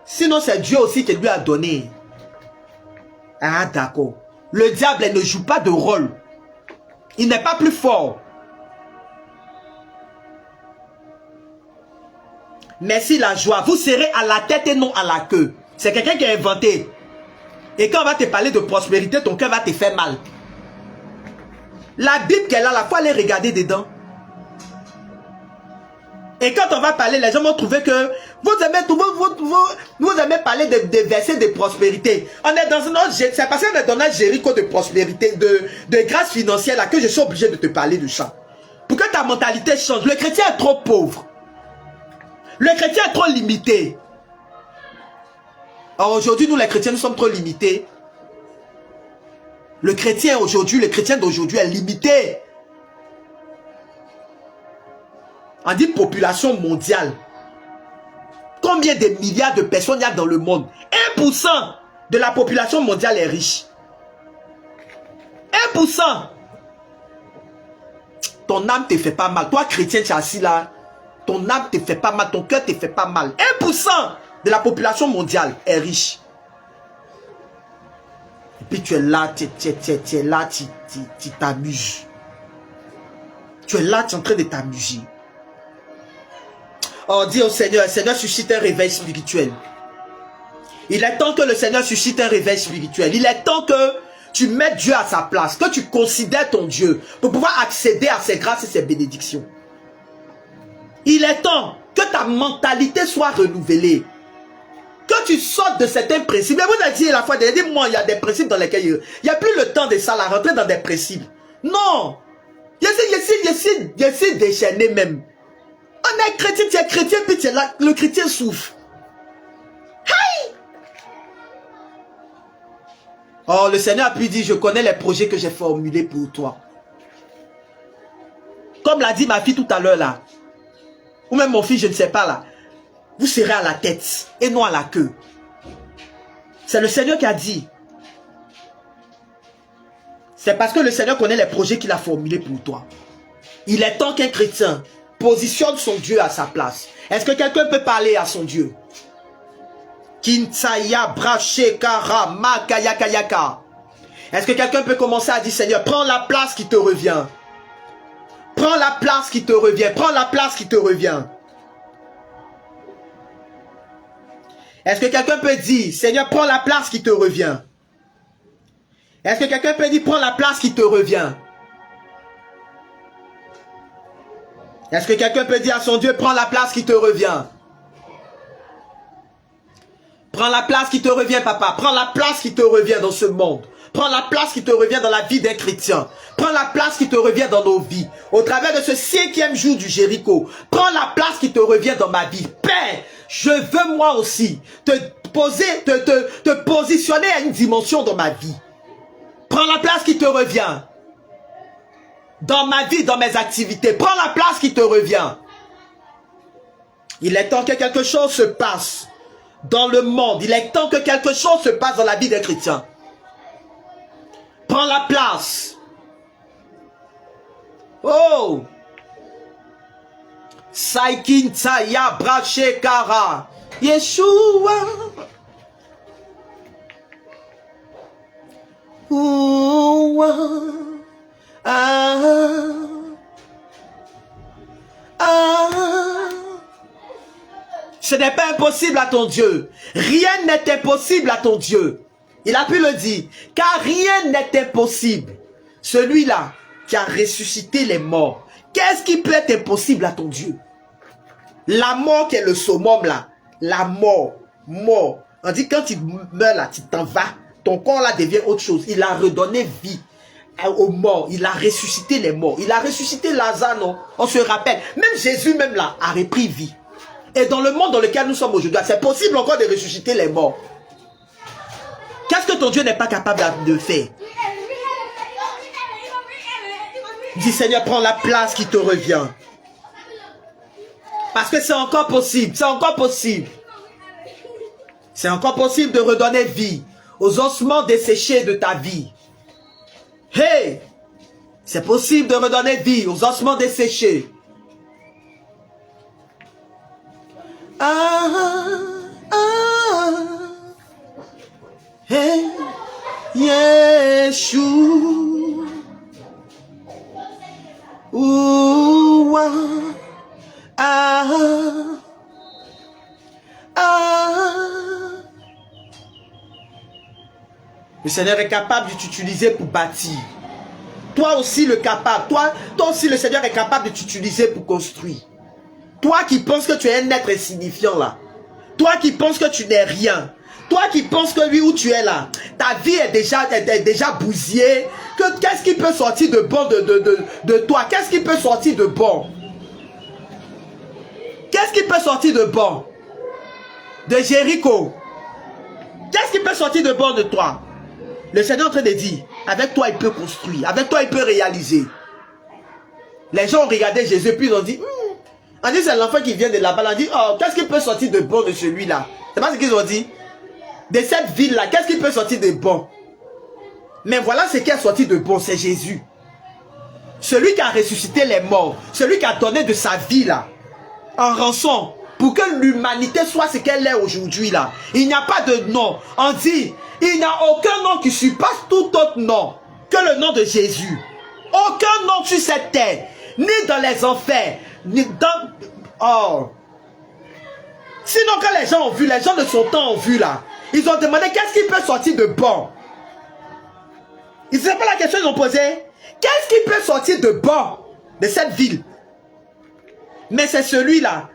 Sinon, c'est Dieu aussi qui lui a donné. Ah, d'accord. Le diable ne joue pas de rôle. Il n'est pas plus fort. Merci la joie. Vous serez à la tête et non à la queue. C'est quelqu'un qui a inventé. Et quand on va te parler de prospérité, ton cœur va te faire mal. La Bible qu'elle a, la fois, elle est regardée dedans. Et quand on va parler, les gens vont trouver que vous aimez parler des versets de prospérité. On est dans un autre, c'est parce qu'on est dans un Jéricho de prospérité, de grâce financière là que je suis obligé de te parler de ça. Pour que ta mentalité change. Le chrétien est trop pauvre. Le chrétien est trop limité. Or aujourd'hui, nous les chrétiens, nous sommes trop limités. Le chrétien d'aujourd'hui est limité. On dit population mondiale. Combien de milliards de personnes il y a dans le monde? 1% de la population mondiale est riche. 1%. Ton âme te fait pas mal. Toi, chrétien, tu es assis là. Ton âme te fait pas mal. Ton cœur te fait pas mal. 1% de la population mondiale est riche. Et puis tu es là, tu es là, tu t'amuses. Tu es là, tu es en train de t'amuser. Oh, dis au Seigneur, Seigneur, suscite un réveil spirituel. Il est temps que le Seigneur suscite un réveil spirituel. Il est temps que tu mettes Dieu à sa place, que tu considères ton Dieu pour pouvoir accéder à ses grâces et ses bénédictions. Il est temps que ta mentalité soit renouvelée. Que tu sortes de certains principes, et vous avez dit la fois dernière, dis-moi, il y a des principes dans lesquels il n'y a plus le temps de ça, la rentrer dans des principes. Non. Il y a ces déchaînés même. On est chrétien, tu es chrétien, puis tu es là, le chrétien souffre. Hey! Oh, le Seigneur a pu dire, je connais les projets que j'ai formulés pour toi. Comme l'a dit ma fille tout à l'heure là, ou même mon fils, je ne sais pas là, vous serez à la tête et non à la queue. C'est le Seigneur qui a dit. C'est parce que le Seigneur connaît les projets qu'il a formulés pour toi. Il est temps qu'un chrétien positionne son Dieu à sa place. Est-ce que quelqu'un peut parler à son Dieu? Kintaya brachekara makayakayaka. Est-ce que quelqu'un peut commencer à dire, Seigneur, prends la place qui te revient. Prends la place qui te revient. Prends la place qui te revient. Est-ce que quelqu'un peut dire, Seigneur, prends la place qui te revient? Est-ce que quelqu'un peut dire, prends la place qui te revient? Est-ce que quelqu'un peut dire à son Dieu, prends la place qui te revient? Prends la place qui te revient, papa. Prends la place qui te revient dans ce monde. Prends la place qui te revient dans la vie d'un chrétien. Prends la place qui te revient dans nos vies. Au travers de ce 5e jour du Jéricho. Prends la place qui te revient dans ma vie. Père, je veux moi aussi te positionner à une dimension dans ma vie. Prends la place qui te revient. Dans ma vie, dans mes activités. Prends la place qui te revient. Il est temps que quelque chose se passe dans le monde. Il est temps que quelque chose se passe dans la vie des chrétiens. Prends la place. Oh! Saikin Taya Brachekara. Yeshua. Ce n'est pas impossible à ton Dieu. Rien n'est impossible à ton Dieu. Il a pu le dire. Car rien n'est impossible. Celui-là qui a ressuscité les morts. Qu'est-ce qui peut être impossible à ton Dieu? La mort qui est le summum là. La mort. Mort. On dit quand tu meurs là, tu t'en vas. Ton corps là devient autre chose. Il a redonné vie aux morts. Il a ressuscité les morts. Il a ressuscité Lazare, non? On se rappelle. Même Jésus même là a repris vie. Et dans le monde dans lequel nous sommes aujourd'hui, c'est possible encore de ressusciter les morts. Qu'est-ce que ton Dieu n'est pas capable de faire? Dis Seigneur, prends la place qui te revient. Parce que c'est encore possible. C'est encore possible. C'est encore possible de redonner vie aux ossements desséchés de ta vie. Hey! C'est possible de redonner vie aux ossements desséchés. Hey, Yeshua. Le Seigneur est capable de t'utiliser pour bâtir. Toi aussi le capable. Toi aussi le Seigneur est capable de t'utiliser pour construire. Toi qui penses que tu es un être insignifiant là. Toi qui penses que tu n'es rien. Toi qui penses que lui où tu es là, ta vie est déjà bousillée. Qu'est-ce qui peut sortir de bon de toi? Qu'est-ce qui peut sortir de bon? Qu'est-ce qui peut sortir de bon? De Jéricho. Qu'est-ce qui peut sortir de bon de toi? Le Seigneur est en train de dire, avec toi il peut construire, avec toi il peut réaliser. Les gens ont regardé Jésus puis ils ont dit, on dit c'est l'enfant qui vient de là-bas, on dit, oh, qu'est-ce qui peut sortir de bon de celui-là? C'est pas ce qu'ils ont dit. De cette ville-là, qu'est-ce qui peut sortir de bon? Mais voilà ce qui est sorti de bon, c'est Jésus. Celui qui a ressuscité les morts, celui qui a donné de sa vie là, en rançon, pour que l'humanité soit ce qu'elle est aujourd'hui là. Il n'y a pas de nom. On dit, il n'y a aucun nom qui surpasse tout autre nom que le nom de Jésus. Aucun nom sur cette terre, ni dans les enfers, ni dans... Oh. Sinon quand les gens ont vu, les gens de son temps ont vu là, ils ont demandé qu'est-ce qui peut sortir de bon. Ils ne savaient pas la question qu'ils ont posée. Qu'est-ce qui peut sortir de bon de cette ville? Mais c'est celui-là.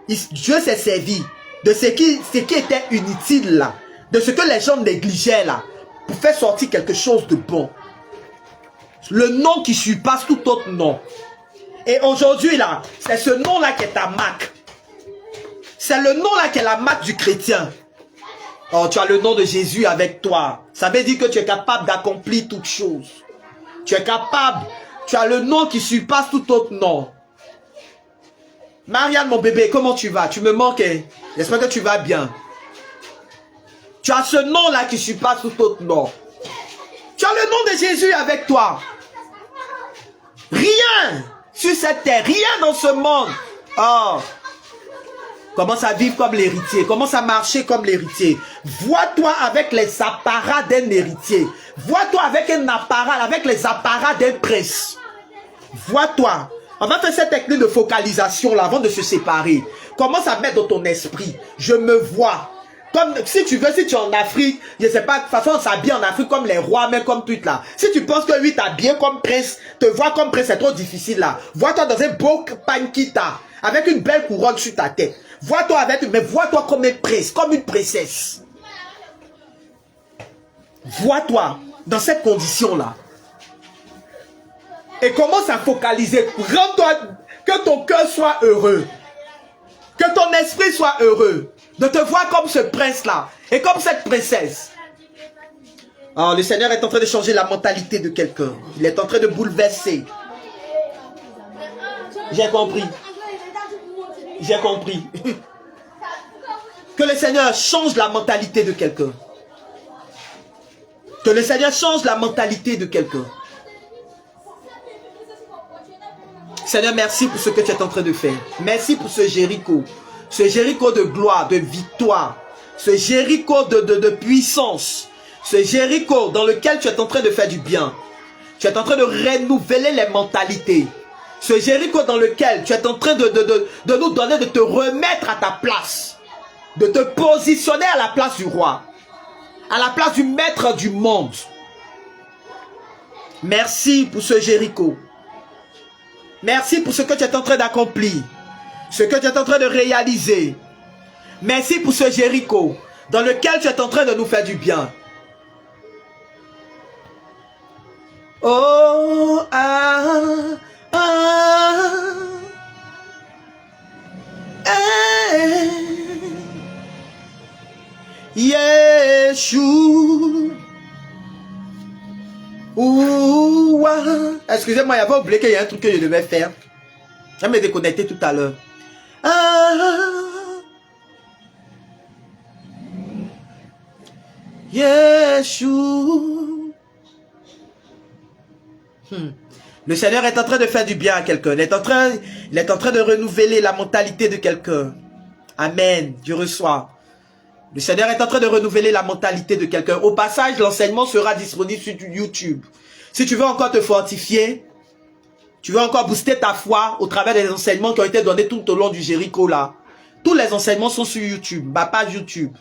Dieu s'est servi de ce qui était inutile là, de ce que les gens négligeaient là, pour faire sortir quelque chose de bon. Le nom qui surpasse tout autre nom. Et aujourd'hui là, c'est ce nom-là qui est ta marque. C'est le nom-là qui est la marque du chrétien. Oh, tu as le nom de Jésus avec toi. Ça veut dire que tu es capable d'accomplir toutes choses. Tu es capable. Tu as le nom qui surpasse tout autre nom. Marianne, mon bébé, comment tu vas? Tu me manques. J'espère que tu vas bien. Tu as ce nom-là qui surpasse tout autre nom. Tu as le nom de Jésus avec toi. Rien sur cette terre, rien dans ce monde. Oh, commence à vivre comme l'héritier, commence à marcher comme l'héritier. Vois-toi avec les apparats d'un héritier. Vois-toi avec un apparat, avec les apparats d'un prince. Vois-toi. On va faire cette technique de focalisation là avant de se séparer. Commence à mettre dans ton esprit. Je me vois. Comme si tu veux, si tu es en Afrique, je ne sais pas, de toute façon on s'habille en Afrique comme les rois, mais comme tout là. Si tu penses que lui t'habiller comme prince, te voir comme prince c'est trop difficile là. Vois-toi dans un beau pankita, avec une belle couronne sur ta tête. Vois-toi avec, mais vois-toi comme un prince, comme une princesse. Vois-toi dans cette condition là. Et commence à focaliser. Rends-toi, que ton cœur soit heureux. Que ton esprit soit heureux. De te voir comme ce prince-là. Et comme cette princesse. Oh, le Seigneur est en train de changer la mentalité de quelqu'un. Il est en train de bouleverser. J'ai compris. J'ai compris. Que le Seigneur change la mentalité de quelqu'un. Que le Seigneur change la mentalité de quelqu'un. Seigneur, merci pour ce que tu es en train de faire. Merci pour ce Jéricho. Ce Jéricho de gloire, de victoire. Ce Jéricho de puissance. Ce Jéricho dans lequel tu es en train de faire du bien. Tu es en train de renouveler les mentalités. Ce Jéricho dans lequel tu es en train de nous donner, de te remettre à ta place. De te positionner à la place du roi. À la place du maître du monde. Merci pour ce Jéricho. Merci pour ce que tu es en train d'accomplir. Ce que tu es en train de réaliser. Merci pour ce Jéricho dans lequel tu es en train de nous faire du bien. Oh, ah, ah, eh, Yeshua. Excusez-moi, il y avait oublié qu'il y a un truc que je devais faire. Je vais me déconnecter tout à l'heure. Yeshua. Le Seigneur est en train de faire du bien à quelqu'un. Il est en train de renouveler la mentalité de quelqu'un. Amen. Je reçois. Le Seigneur est en train de renouveler la mentalité de quelqu'un. Au passage, l'enseignement sera disponible sur YouTube. Si tu veux encore te fortifier, tu veux encore booster ta foi au travers des enseignements qui ont été donnés tout au long du Jéricho là. Tous les enseignements sont sur YouTube, ma page YouTube.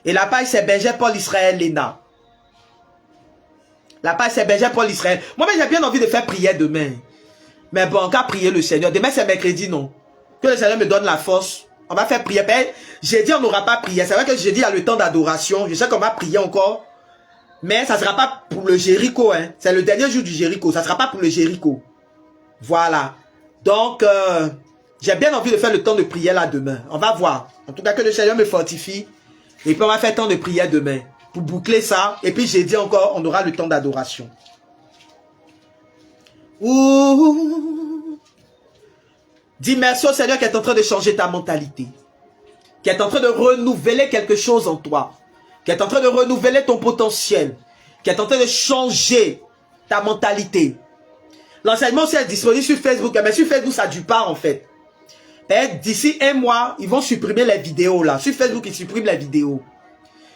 Et la page c'est Berger Paul Israël Léna. La page c'est Berger Paul Israël. Moi-même j'ai bien envie de faire prière demain. Mais bon, qu'à prier le Seigneur. Demain c'est mercredi, non. Que le Seigneur me donne la force. On va faire prière. J'ai dit on n'aura pas prié. C'est vrai que j'ai dit il y a le temps d'adoration. Je sais qu'on va prier encore. Mais ça ne sera pas pour le Jéricho. Hein. C'est le dernier jour du Jéricho. Ça ne sera pas pour le Jéricho. Voilà. Donc, j'ai bien envie de faire le temps de prière là demain. On va voir. En tout cas, que le Seigneur me fortifie. Et puis, on va faire le temps de prière demain. Pour boucler ça. Et puis, j'ai dit encore, on aura le temps d'adoration. Dis merci au Seigneur qui est en train de changer ta mentalité. Qui est en train de renouveler quelque chose en toi. Qui est en train de renouveler ton potentiel. Qui est en train de changer ta mentalité. L'enseignement aussi est disponible sur Facebook. Mais sur Facebook, ça ne dure pas en fait. D'ici un mois, ils vont supprimer les vidéos là. Sur Facebook, ils suppriment les vidéos.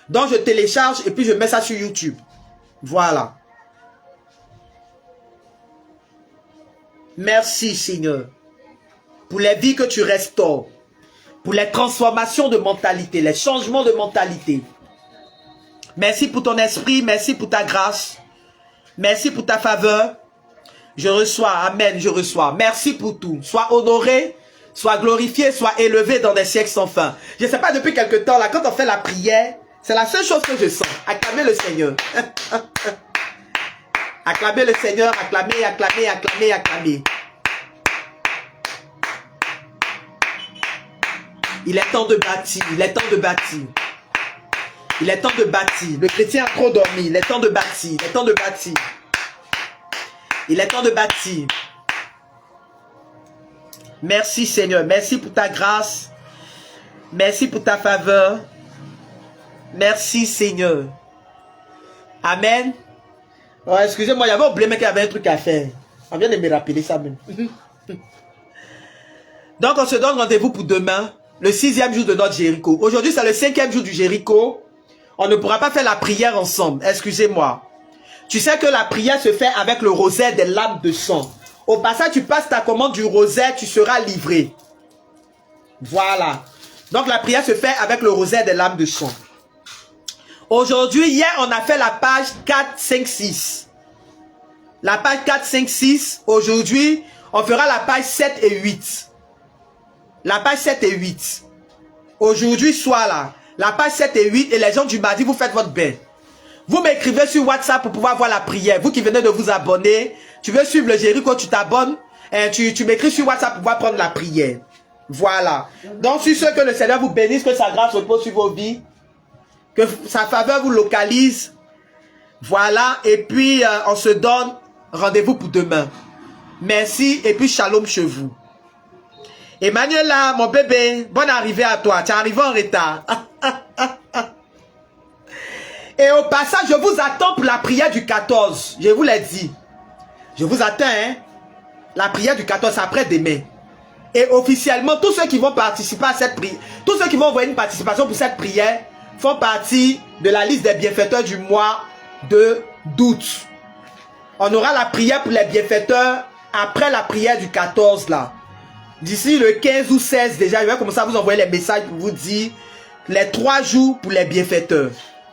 Donc, je télécharge et puis je mets ça sur YouTube. Voilà. Merci Seigneur. Pour les vies que tu restaures. Pour les transformations de mentalité. Les changements de mentalité. Merci pour ton esprit. Merci pour ta grâce. Merci pour ta faveur. Je reçois. Amen. Je reçois. Merci pour tout. Sois honoré. soit glorifié, soit élevé dans des siècles sans fin. Je ne sais pas depuis quelque temps, là, quand on fait la prière, c'est la seule chose que je sens. Acclamez le Seigneur. Acclamez le Seigneur, acclamez, acclamez, acclamez, acclamez. Il est temps de bâtir, il est temps de bâtir. Il est temps de bâtir. Le chrétien a trop dormi, il est temps de bâtir, il est temps de bâtir. Il est temps de bâtir. Merci Seigneur, merci pour ta grâce. Merci pour ta faveur. Merci Seigneur. Amen. Oh, excusez-moi, il y avait oublié mais qu'il y avait un truc à faire. On vient de me rappeler ça même. Donc on se donne rendez-vous pour demain, le 6e jour de notre Jéricho. Aujourd'hui c'est le 5e jour du Jéricho. On ne pourra pas faire la prière ensemble. Excusez-moi. Tu sais que la prière se fait avec le rosaire des lames de sang. Au passage, tu passes ta commande du rosaire, tu seras livré. Voilà. Donc la prière se fait avec le rosaire des lames de sang. Aujourd'hui, hier, on a fait la page 4, 5, 6. La page 4, 5, 6. Aujourd'hui, on fera la page 7 et 8. La page 7 et 8. Aujourd'hui, soit là. La page 7 et 8. Et les gens du mardi, vous faites votre bain. Vous m'écrivez sur WhatsApp pour pouvoir voir la prière. Vous qui venez de vous abonner. Tu veux suivre le Jéricho, tu t'abonnes. Tu m'écris sur WhatsApp pour pouvoir prendre la prière. Voilà. Donc, sur ce, que le Seigneur vous bénisse, que sa grâce repose sur vos vies. Que sa faveur vous localise. Voilà. Et puis, on se donne rendez-vous pour demain. Merci. Et puis, shalom chez vous. Emmanuela, mon bébé, bonne arrivée à toi. Tu es arrivé en retard. Et au passage, je vous attends pour la prière du 14. Je vous l'ai dit. Je vous attends, hein. La prière du 14, après-demain. Et officiellement, tous ceux qui vont participer à cette prière, tous ceux qui vont envoyer une participation pour cette prière, font partie de la liste des bienfaiteurs du mois d'août. On aura la prière pour les bienfaiteurs après la prière du 14 là. D'ici le 15 ou 16 déjà, je vais commencer à vous envoyer les messages pour vous dire les 3 jours pour les bienfaiteurs.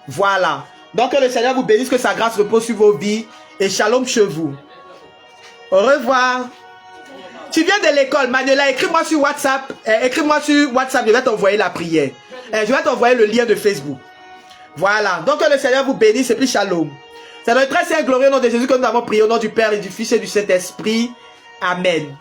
Voilà. Donc que le Seigneur vous bénisse, que sa grâce repose sur vos vies et shalom chez vous. Au revoir. Tu viens de l'école, Manuela, écris-moi sur WhatsApp. Écris-moi sur WhatsApp, je vais t'envoyer la prière. Je vais t'envoyer le lien de Facebook. Voilà. Donc que le Seigneur vous bénisse et puis shalom. C'est dans le très saint glorieux nom de Jésus que nous avons prié au nom du Père et du Fils et du Saint-Esprit. Amen.